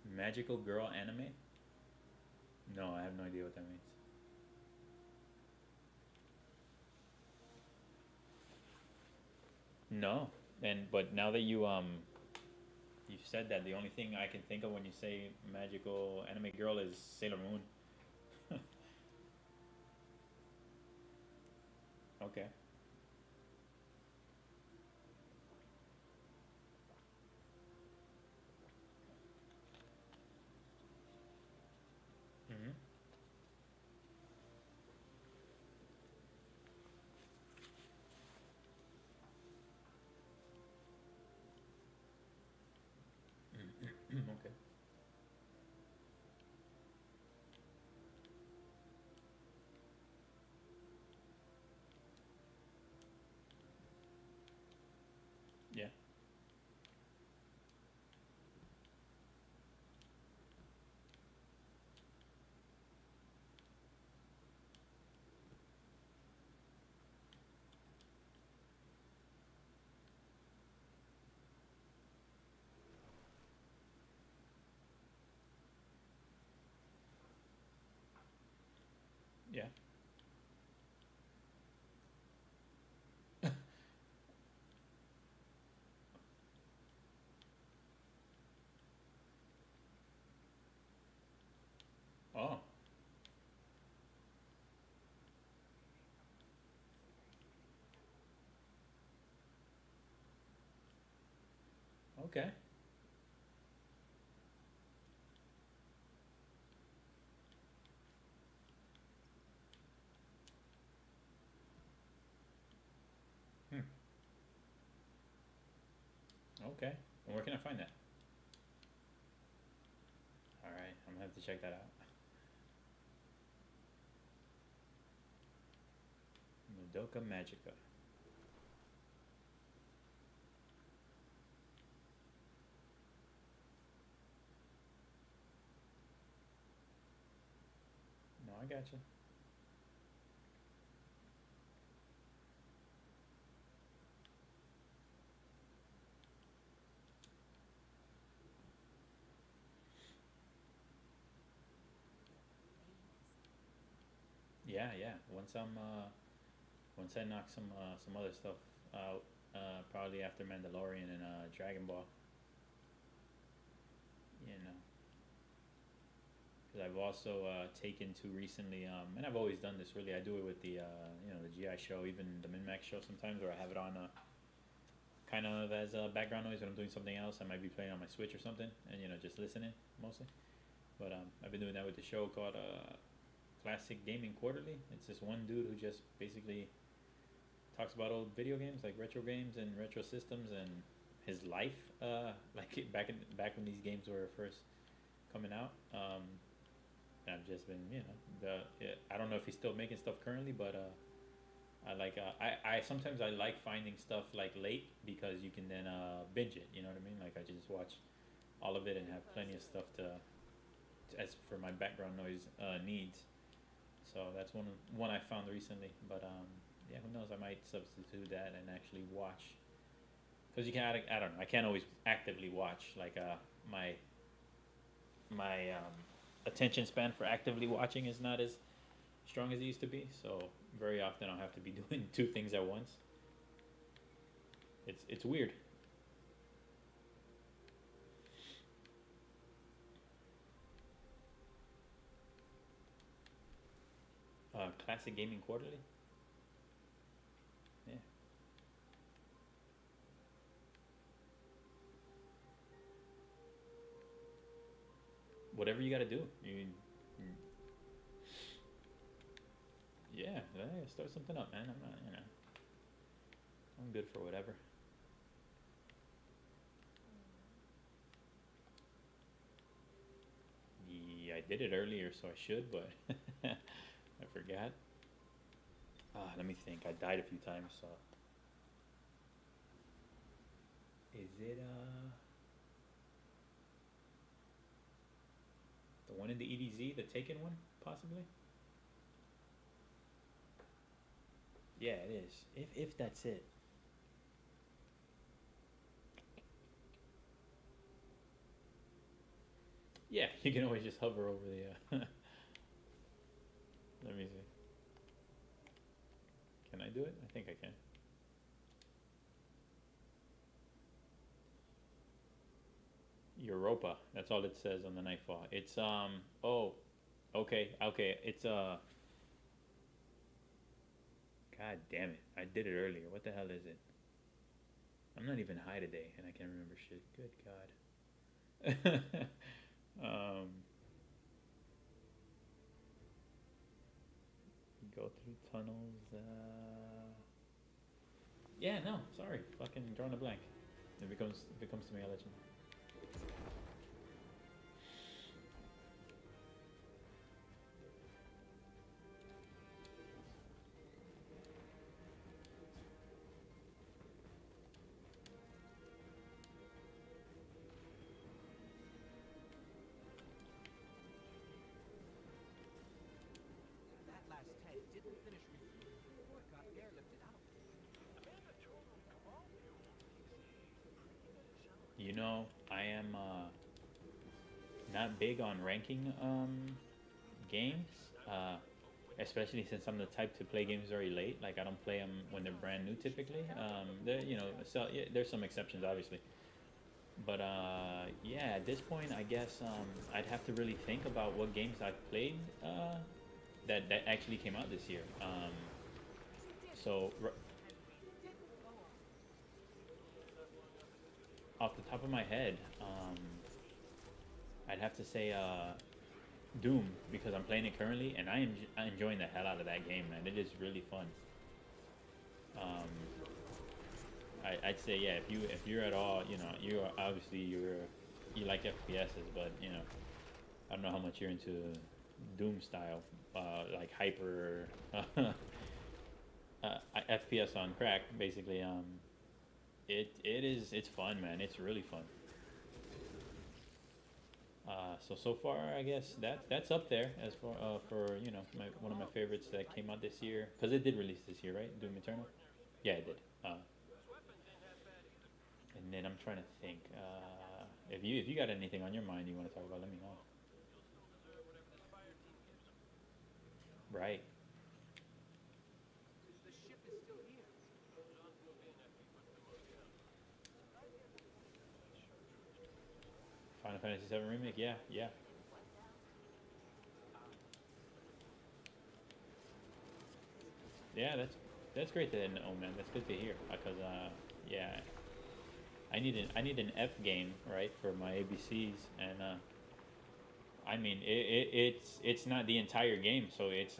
Magical girl anime? No, I have no idea what that means. No, and but now that you said that, the only thing I can think of when you say magical anime girl is Sailor Moon. Okay. Mm-hmm. Okay. Yeah. Yeah. Oh. Okay. Hmm. Okay. And where can I find that? All right. I'm gonna have to check that out. Madoka Magica. No, I gotcha. Yeah, yeah. Once I knock some other stuff out, probably after Mandalorian and Dragon Ball, you know, because I've also taken to recently, and I've always done this. Really, I do it with the the GI show, even the Minmax show sometimes, where I have it on kind of as background noise when I'm doing something else. I might be playing on my Switch or something, and just listening mostly. But I've been doing that with the show called Classic Gaming Quarterly. It's this one dude who just basically talks about old video games, like retro games and retro systems, and his life, like back when these games were first coming out. I've just been, I don't know if he's still making stuff currently, but I sometimes I like finding stuff like late because you can then binge it. You know what I mean? Like I just watch all of it and have plenty of stuff as for my background noise needs. So that's one I found recently. But yeah, who knows? I might substitute that and actually watch because you can. I don't know. I can't always actively watch like my attention span for actively watching is not as strong as it used to be. So very often I'll have to be doing two things at once. It's weird. Classic Gaming Quarterly. Yeah. whatever you gotta do. Yeah, start something up, man. I'm not, I'm good for whatever. Yeah, I did it earlier, so I should, but I forgot. Let me think. I died a few times, so. Is it, the one in the EDZ, the Taken one, possibly? Yeah, it is. If that's it. Yeah, you can always just hover over the, let me see. Can I do it? I think I can. Europa. That's all it says on the Nightfall. It's oh, okay. It's God damn it. I did it earlier. What the hell is it? I'm not even high today and I can't remember shit. Good God. Go through tunnels. Yeah, no, sorry. Fucking drawing a blank. If it comes to me, I'll let you know. That last tank didn't finish refueling before it got airlifted out. You know, I am not big on ranking games, especially since I'm the type to play games very late. Like I don't play them when they're brand new typically. So yeah, there's some exceptions obviously, but yeah, at this point, I guess I'd have to really think about what games I've played that actually came out this year. So off the top of my head, I'd have to say Doom because I'm playing it currently and I'm enjoying the hell out of that game, man. It is really fun. I'd say yeah, if you're at all, you are obviously you like FPSs, but I don't know how much you're into Doom style, like hyper FPS on crack, basically. It's fun, man. It's really fun. So far, I guess that's up there as for one of my favorites that came out this year because it did release this year, right? Doom Eternal. Yeah, it did. And then I'm trying to think. If you got anything on your mind you want to talk about, let me know. Right. The ship is still here. Final Fantasy VII remake. Yeah, yeah. Yeah, that's great to know, man. That's good to hear because yeah, I need an F game, right, for my ABCs, and I mean it's not the entire game, so it's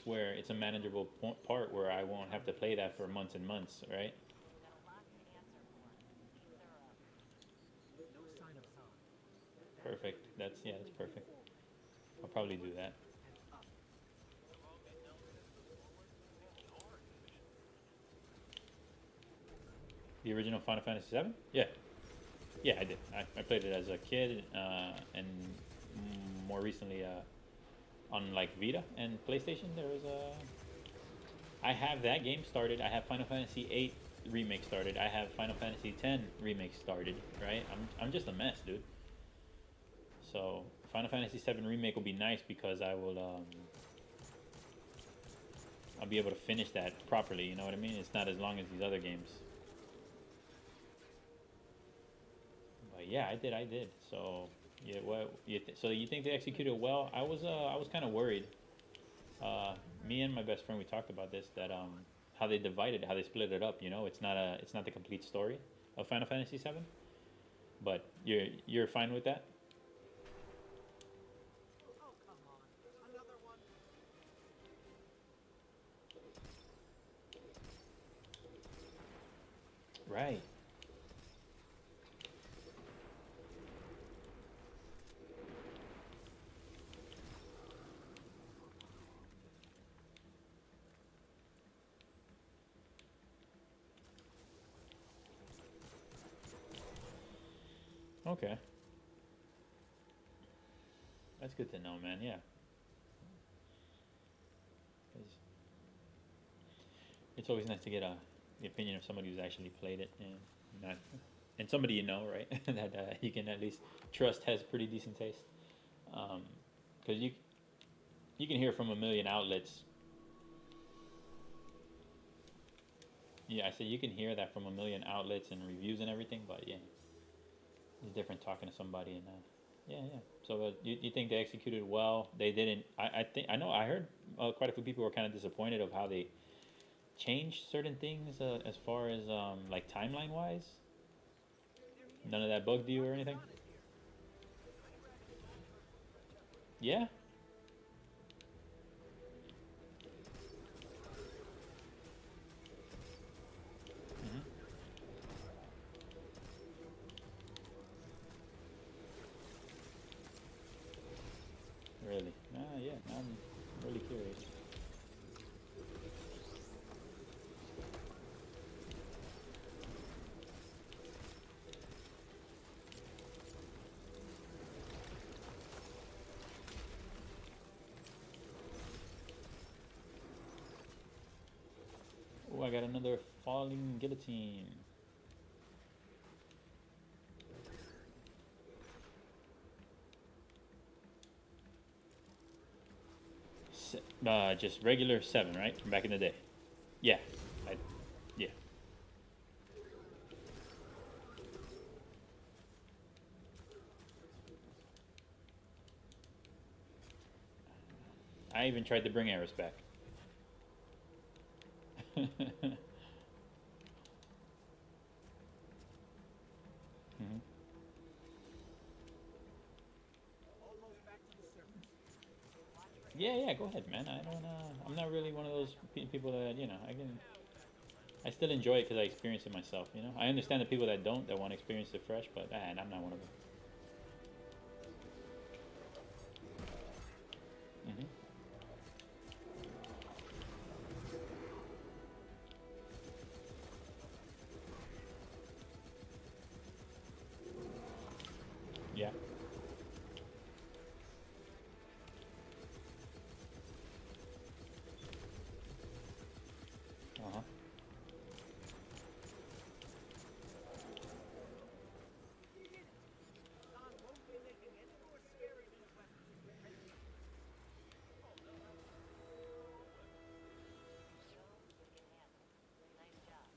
where it's a manageable part where I won't have to play that for months and months, right? No sign of Sam. Perfect. That's perfect. I'll probably do that. Heads up. The original Final Fantasy VII? Yeah, yeah, I did. I played it as a kid, and more recently on like Vita and PlayStation. There was a. I have that game started. I have Final Fantasy VIII remake started. I have Final Fantasy X remake started. Right? I'm just a mess, dude. So Final Fantasy VII remake will be nice because I'll be able to finish that properly. You know what I mean? It's not as long as these other games. But yeah, I did. So yeah, so you think they executed well? I was kind of worried. Me and my best friend, we talked about this, that how they divided, how they split it up. It's not the complete story of Final Fantasy VII. But you're fine with that? Right. Okay. That's good to know, man. Yeah. 'Cause it's always nice to get the opinion of somebody who's actually played it and not and somebody you know, right? That you can at least trust has pretty decent taste. Because you can hear from a million outlets. Yeah, I say you can hear that from a million outlets and reviews and everything, but yeah, it's different talking to somebody and yeah, yeah. So you think they executed well? They didn't. I think I know. I heard quite a few people were kind of disappointed of how they changed certain things as far as like timeline wise. None of that bugged you or anything? Yeah. Hmm. Really? Yeah. I'm really curious. Oh, I got another falling guillotine. Just regular 7, right? From back in the day. Yeah. I, yeah. I even tried to bring Eris back. Hmm. Almost back to the surface. Yeah, yeah. Go ahead, man. I don't. I'm not really one of those people that I can. I still enjoy it because I experience it myself. I understand the people that don't, that want to experience it fresh, but I'm not one of them. Hmm. Yeah. Uh huh. Zahn won't be making any more scary new weapons in your head. Shows you can handle it. Nice job.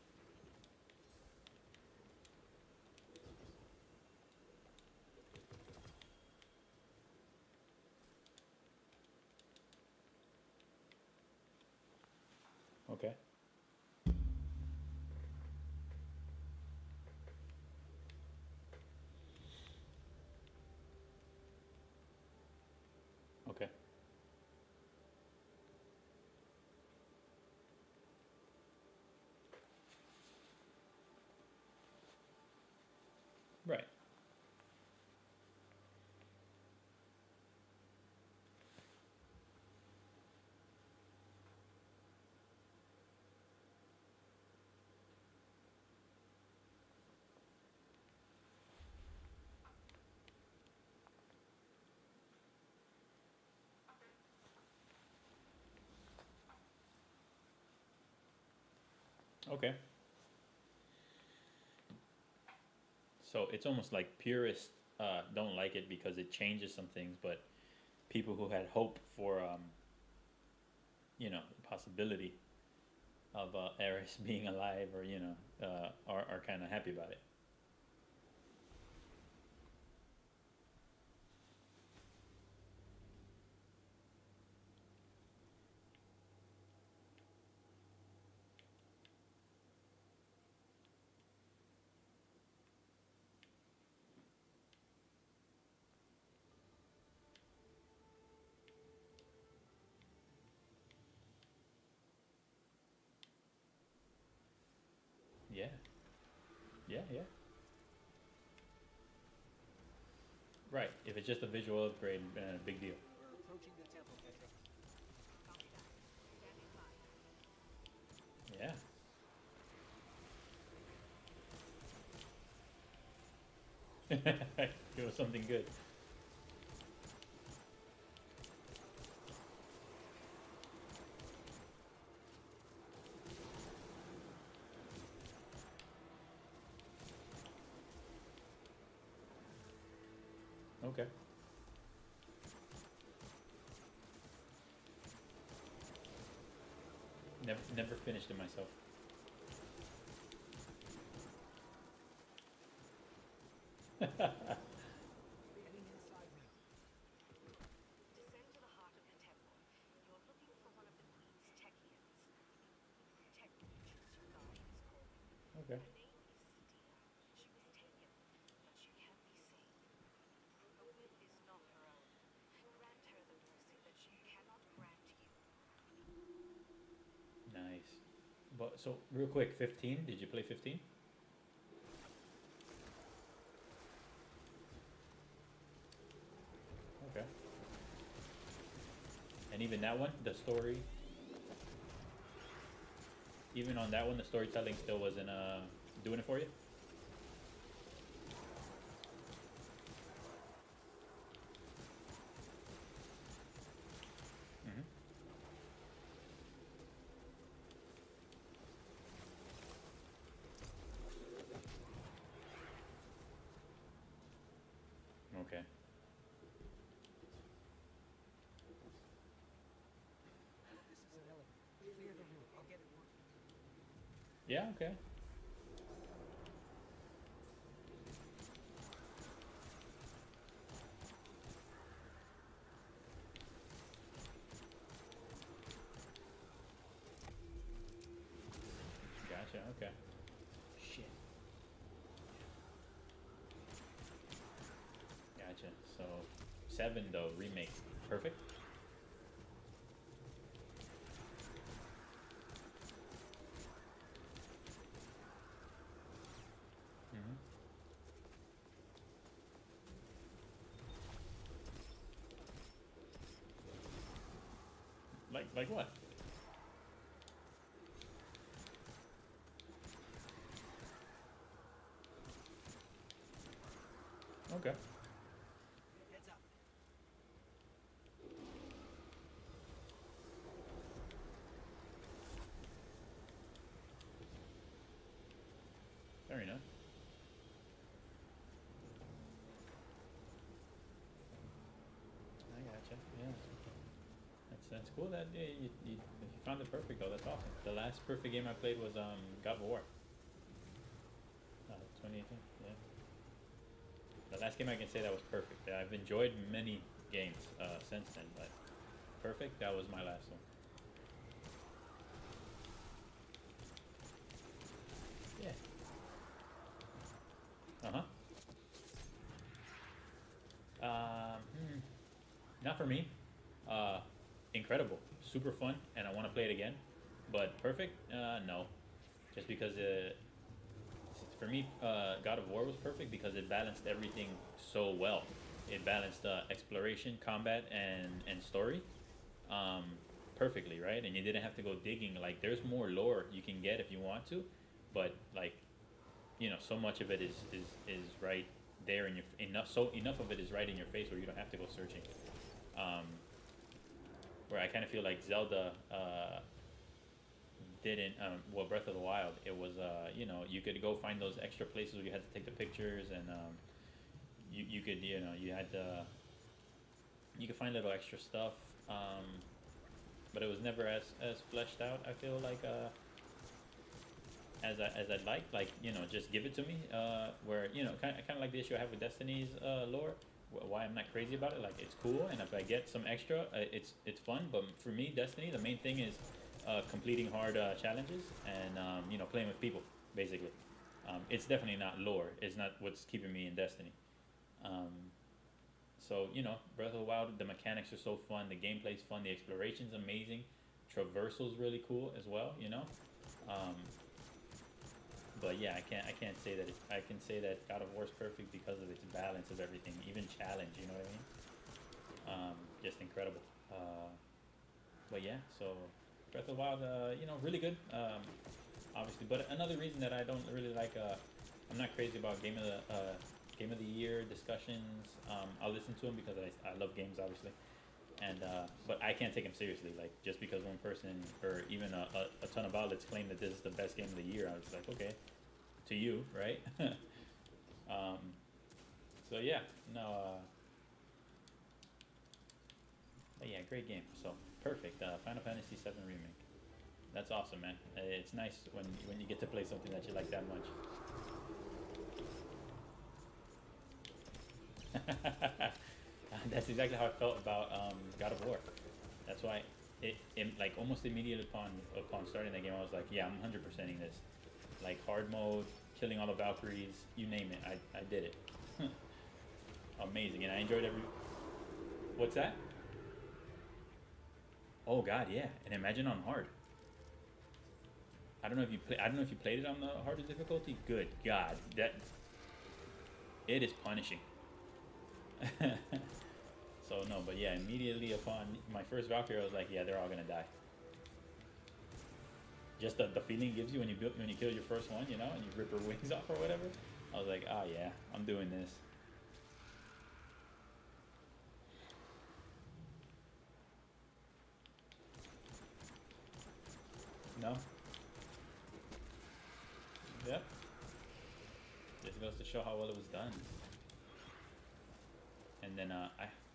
Okay. Okay. Right. Okay. So it's almost like purists don't like it because it changes some things, but people who had hope for the possibility of Eris being alive, or are kind of happy about it. Yeah. Yeah, yeah. Right. If it's just a visual upgrade, big deal. We're approaching the temple, Petra. Copy that. Standing by. Yeah. It was something good. Okay. Never finished it myself. Heading inside now. Descend to the heart of the temple. You're looking for one of the Queen's Techians. Tech creatures your guide is calling. Okay. Her name is Sadia. She was taken, but she can be saved. Her will is not her own. Grant her the mercy that she cannot grant you. Nice. But so real quick, 15. Did you play 15? Okay. And even that one, the story. Even on that one, the storytelling still wasn't doing it for you. Mm-hmm. Okay. This is an elevator. Clear the room. I'll get it working. Yeah. Okay. Gotcha. Okay. Shit. Gotcha. So 7 though remake. Perfect. Mm-hmm. Like what? Okay. Heads up. Fair enough. I gotcha. Yeah. That's cool. That yeah, you found it perfect though. That's awesome. The last perfect game I played was God of War. 2018. Yeah. The last game I can say that was perfect. I've enjoyed many games since then, but perfect. That was my last one. Yeah. Uh huh. Not for me. Uh, incredible, super fun, and I want to play it again. But perfect? No. Just because for me, God of War was perfect because it balanced everything so well. It balanced exploration, combat, and story um, perfectly, right? And you didn't have to go digging. Like, there's more lore you can get if you want to, but like, so much of it is right there in your enough. So enough of it is right in your face where you don't have to go searching. Um, where I kind of feel like Zelda didn't well, Breath of the Wild, it was you could go find those extra places where you had to take the pictures, and you could, you had you could find little extra stuff, but it was never as fleshed out, I feel like, as I'd like, just give it to me, where, kind of like the issue I have with Destiny's lore, why I'm not crazy about it. Like, it's cool, and if I get some extra, it's fun. But for me, Destiny, the main thing is completing hard challenges, and playing with people, basically. It's definitely not lore. It's not what's keeping me in Destiny. Um, so, Breath of the Wild, the mechanics are so fun. The gameplay's fun. The exploration's amazing. Traversal's really cool as well. Um, but yeah, I can't say that it's can say that God of War is perfect because of its balance of everything, even challenge. You know what I mean? Just incredible. But yeah, so Breath of the Wild, really good. Obviously, but another reason that I don't really like, I'm not crazy about game of the year discussions. I'll listen to them because I love games, obviously, and but I can't take them seriously. Like just because one person or even a ton of outlets claim that this is the best game of the year, I was like, okay, to you, right? um, so yeah, no. But yeah, great game. So perfect. Final Fantasy VII Remake. That's awesome, man. It's nice when you get to play something that you like that much. That's exactly how I felt about God of War. That's why it like almost immediately upon starting the game, I was like, yeah, I'm 100%ing this. Like hard mode, killing all the Valkyries, you name it, I did it. Amazing, and I enjoyed every. What's that? Oh God, yeah, and imagine on hard. I don't know if you play. I don't know if you played it on the hardest difficulty. Good God, that it is punishing. So no, but yeah, immediately upon my first Valkyrie, I was like, yeah, they're all gonna die. Just the feeling it gives you when you kill your first one, and you rip her wings off or whatever. I was like, oh yeah, I'm doing this. No. Yep. Just goes to show how well it was done. And then I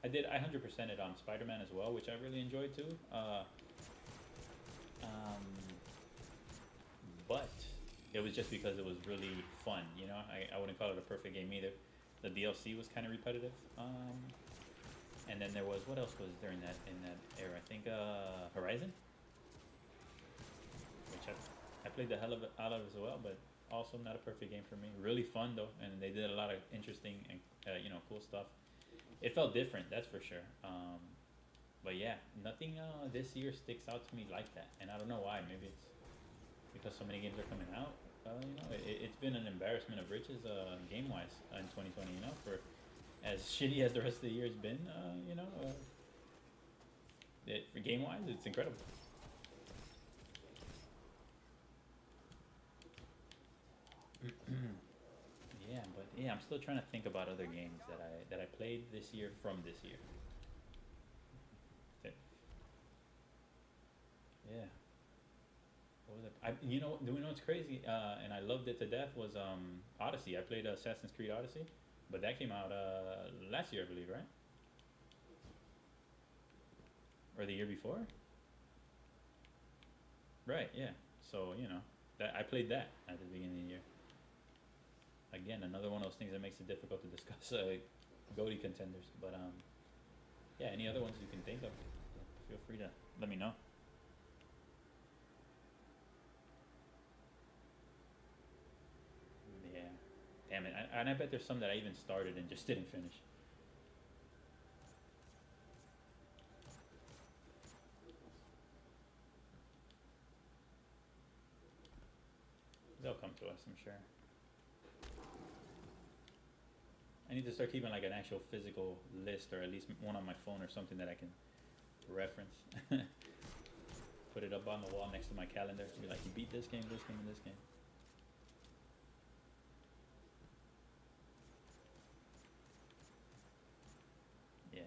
100% it on Spider-Man as well, which I really enjoyed too. Um, but it was just because it was really fun. I wouldn't call it a perfect game either. The DLC was kind of repetitive. And then there was what else was there in that era? I think Horizon, which I played the hell of it out of as well, but also not a perfect game for me. Really fun though, and they did a lot of interesting and cool stuff. It felt different, that's for sure. But yeah, nothing this year sticks out to me like that, and I don't know why. Maybe it's because so many games are coming out. It's been an embarrassment of riches, game-wise, in 2020. For as shitty as the rest of the year has been, for game-wise, it's incredible. Yeah, but yeah, I'm still trying to think about other games that I played this year from this year. Yeah. What was it? Do we know what's crazy? And I loved it to death. Was Odyssey. I played Assassin's Creed Odyssey, but that came out last year, I believe, right? Or the year before? Right. Yeah. So that I played that at the beginning of the year. Again, another one of those things that makes it difficult to discuss GOTY contenders. But yeah, any other ones you can think of, feel free to let me know. Yeah. Damn it. And I bet there's some that I even started and just didn't finish. They'll come to us, I'm sure. I need to start keeping like an actual physical list, or at least one on my phone or something that I can reference. Put it up on the wall next to my calendar. Be like, you beat this game, this game, and this game. Yeah,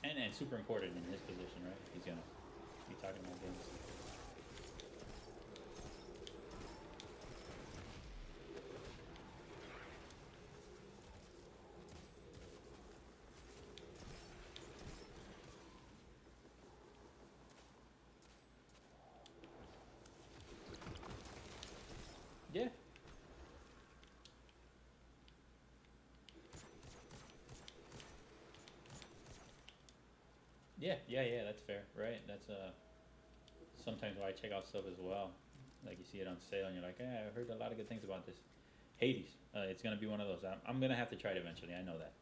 and super important in his position, right? He's gonna be talking about games. Yeah. Yeah, that's fair, right? That's sometimes why I check out stuff as well. Like you see it on sale and you're like, I heard a lot of good things about this. Hades, it's gonna be one of those. I'm gonna have to try it eventually. I know that,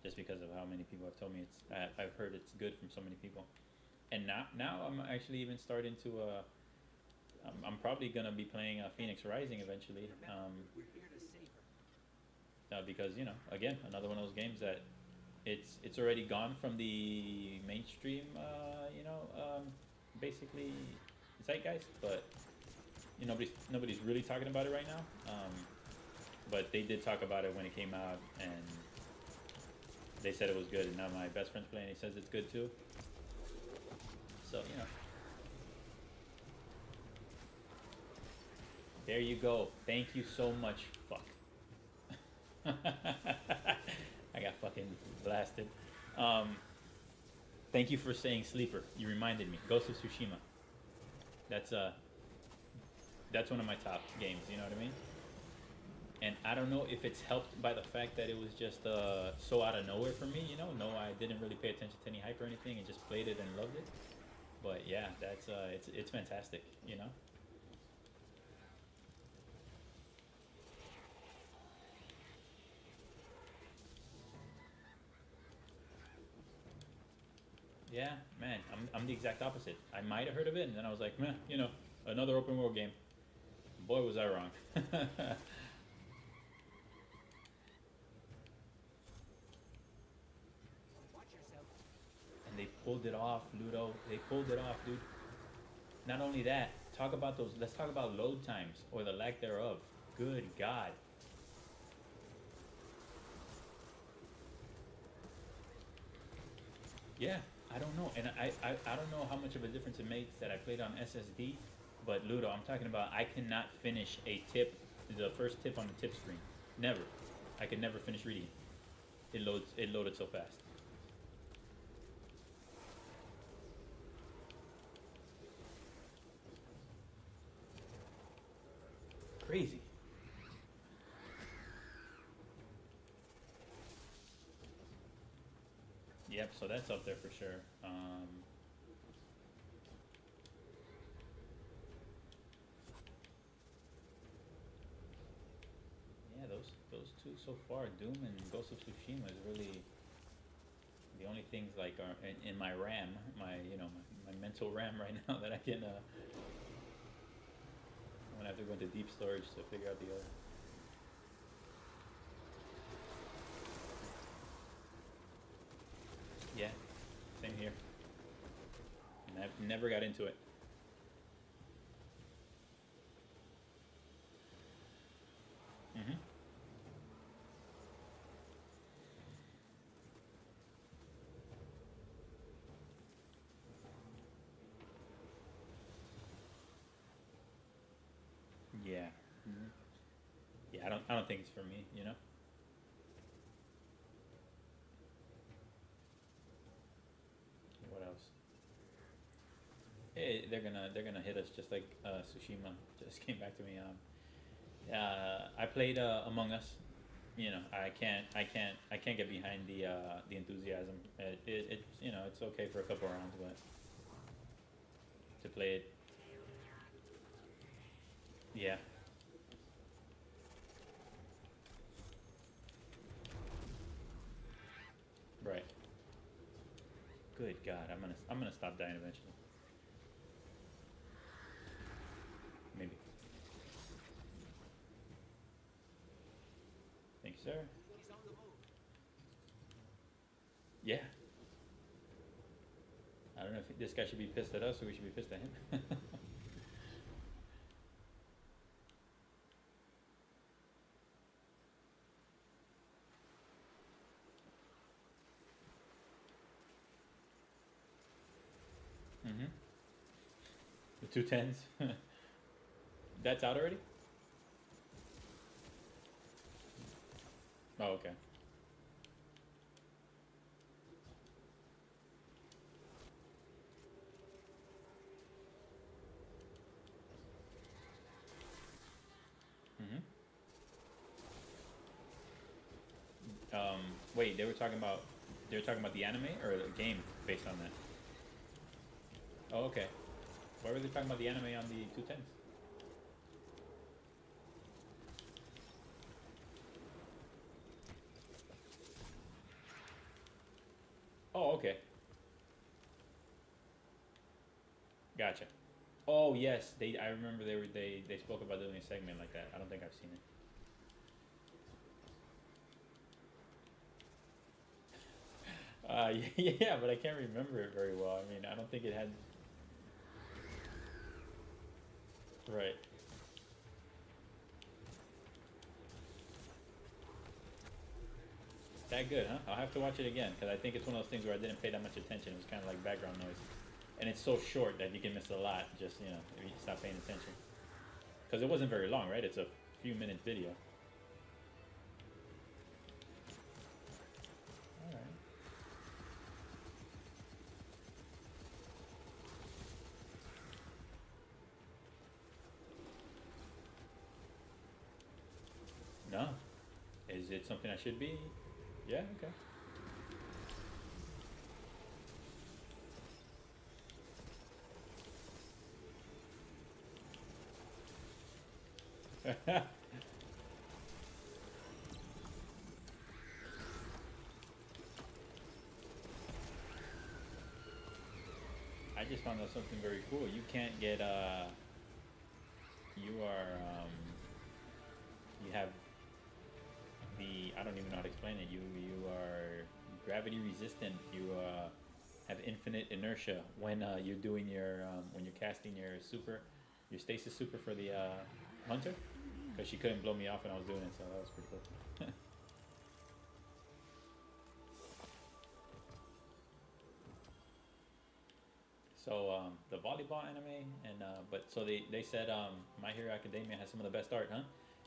just because of how many people have told me I've heard it's good from so many people, and now I'm actually even starting to. I'm probably gonna be playing Phoenix Rising eventually. because again, another one of those games that it's already gone from the mainstream, basically zeitgeist, but nobody's really talking about it right now. But they did talk about it when it came out, and they said it was good. And now my best friend's playing; he says it's good too. So there you go. Thank you so much. Fuck. I got fucking blasted. Thank you for saying sleeper. You reminded me. Ghost of Tsushima. That's one of my top games. You know what I mean? And I don't know if it's helped by the fact that it was just so out of nowhere for me. No, I didn't really pay attention to any hype or anything, and just played it and loved it. But yeah, that's it's fantastic. Yeah, man, I'm the exact opposite. I might have heard of it, and then I was like, meh, another open world game. Boy, was I wrong. Watch yourself. And they pulled it off, Ludo. They pulled it off, dude. Not only that, let's talk about load times, or the lack thereof. Good God. Yeah, I don't know. And I don't know how much of a difference it makes that I played on SSD, but Ludo, I'm talking about I cannot finish the first tip on the tip screen. Never. I could never finish reading it. It loaded so fast. Crazy. Yep, so that's up there for sure. Yeah, those two so far, Doom and Ghost of Tsushima, is really the only things like are in my RAM, my mental RAM right now that I can. I'm gonna have to go into deep storage to figure out the other. Yeah, same here. Never got into it. Mhm. Yeah. Mhm. Yeah, I don't think it's for me. What else? Hey, they're gonna hit us just like Tsushima just came back to me. I played Among Us. I can't get behind the enthusiasm. It's okay for a couple rounds, but to play it, yeah, right. Good God, I'm gonna stop dying eventually. Maybe. Thank you, sir. He's on the move. Yeah. I don't know if this guy should be pissed at us or we should be pissed at him. Mhm. The 210s. That's out already? Oh, okay. Mhm. Um, Wait, they were talking about the anime or the game based on that? Oh, okay. Why were they talking about the anime on the 210s? Oh, okay. Gotcha. Oh, yes. I remember they spoke about doing a segment like that. I don't think I've seen it. Yeah, but I can't remember it very well. I mean, I don't think it had. Right. That good, huh? I'll have to watch it again because I think it's one of those things where I didn't pay that much attention. It was kind of like background noise, and it's so short that you can miss a lot. Just if you stop paying attention. Because it wasn't very long, right? It's a few minute video. All right. No. Is it something I should be? Yeah. Okay. I just found out something very cool. You can't get you are you have the I don't even know how to explain it. You are gravity resistant. You have infinite inertia when you're doing your when you're casting your stasis super for the hunter, because she couldn't blow me off when I was doing it, so that was pretty cool. So the volleyball anime and but so they said My Hero Academia has some of the best art, huh?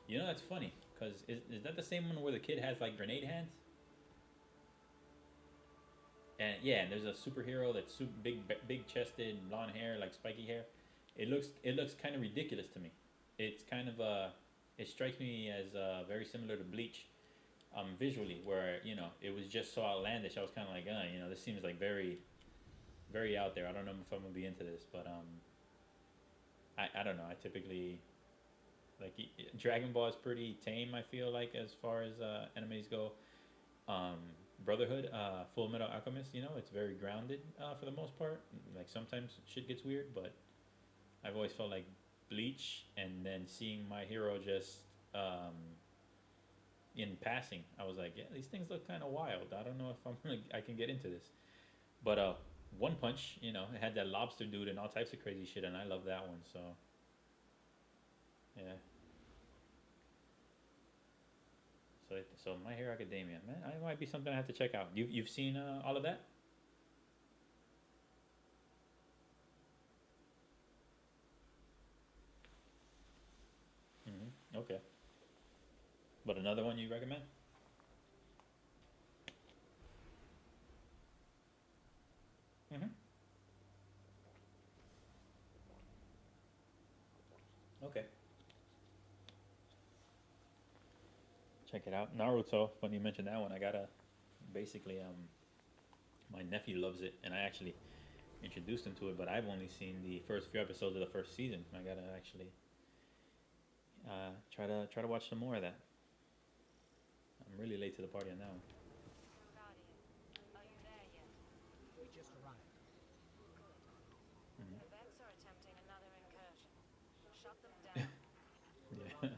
That's funny because is that the same one where the kid has like grenade hands? And yeah, and there's a superhero that's super big chested, blonde hair, like spiky hair. It looks kind of ridiculous to me. It's kind of it strikes me as very similar to Bleach, visually, where it was just so outlandish. I was kind of like, this seems like very out there. I don't know if I'm gonna be into this, but I don't know. I typically like Dragon Ball is pretty tame. I feel like as far as animes go. Um, Brotherhood, Full Metal Alchemist, it's very grounded for the most part. Like sometimes shit gets weird, but I've always felt like Bleach, and then seeing My Hero just in passing, I was like, yeah, these things look kind of wild. I don't know if I can get into this. But One Punch, it had that lobster dude and all types of crazy shit, and I love that one. So yeah. So My Hero Academia, man, it might be something I have to check out. You've seen all of that? Okay. But another one you recommend? Mm-hmm. Okay. Check it out. Naruto. Funny you mentioned that one. I gotta basically my nephew loves it, and I actually introduced him to it, but I've only seen the first few episodes of the first season. I gotta actually try to watch some more of that. I'm really late to the party on that one. Guardian, are you there yet? We just arrived. Good. Mm-hmm. The Vex are attempting another incursion. Shut them down. Yeah.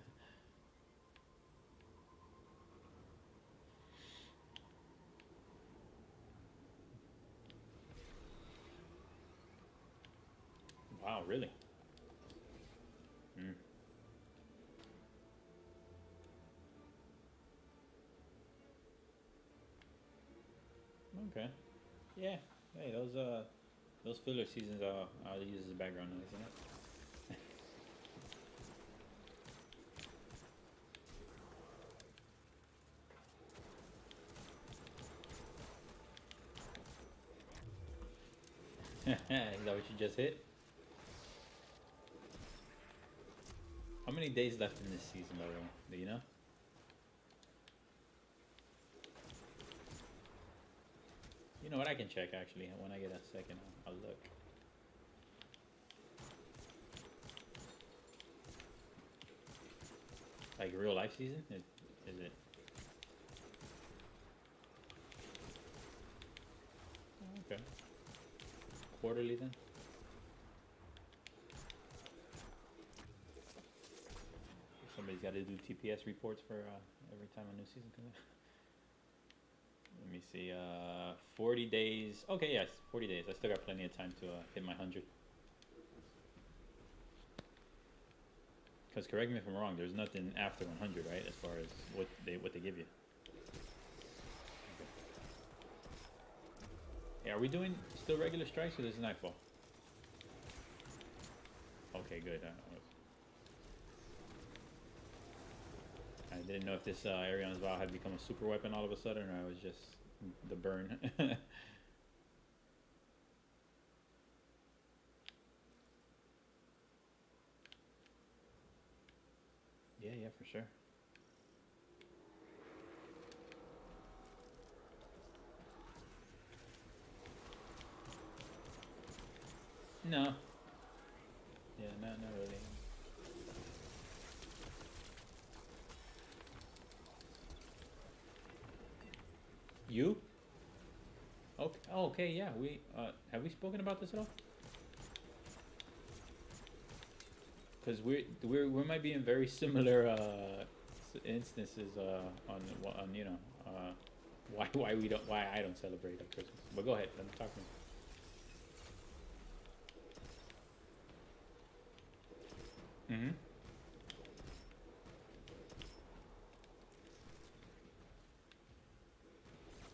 Wow, really? Mm. Okay. Yeah. Hey, those filler seasons I'll use as background noise, Is that what you just hit? How many days left in this season, by the way? Do you know? You know what? I can check actually. When I get a second, I'll look. Like real life season? Is it? Oh, okay. Quarterly then? Somebody's got to do TPS reports for every time a new season comes out. Let me see. 40 days. Okay, yes, 40 days. I still got plenty of time to hit my 100. Because correct me if I'm wrong. There's nothing after 100, right? As far as what they give you. Yeah, are we doing still regular strikes or this is nightfall? Okay, good. I didn't know if this Arion's Vow had become a super weapon all of a sudden, or I was just the burn. Yeah, for sure. No. Yeah, not really. You? Okay. Oh, okay. Yeah. We have we spoken about this at all? Because we might be in very similar instances on you know why we don't why I don't celebrate Christmas. But go ahead. Let me talk to me. Mm-hmm.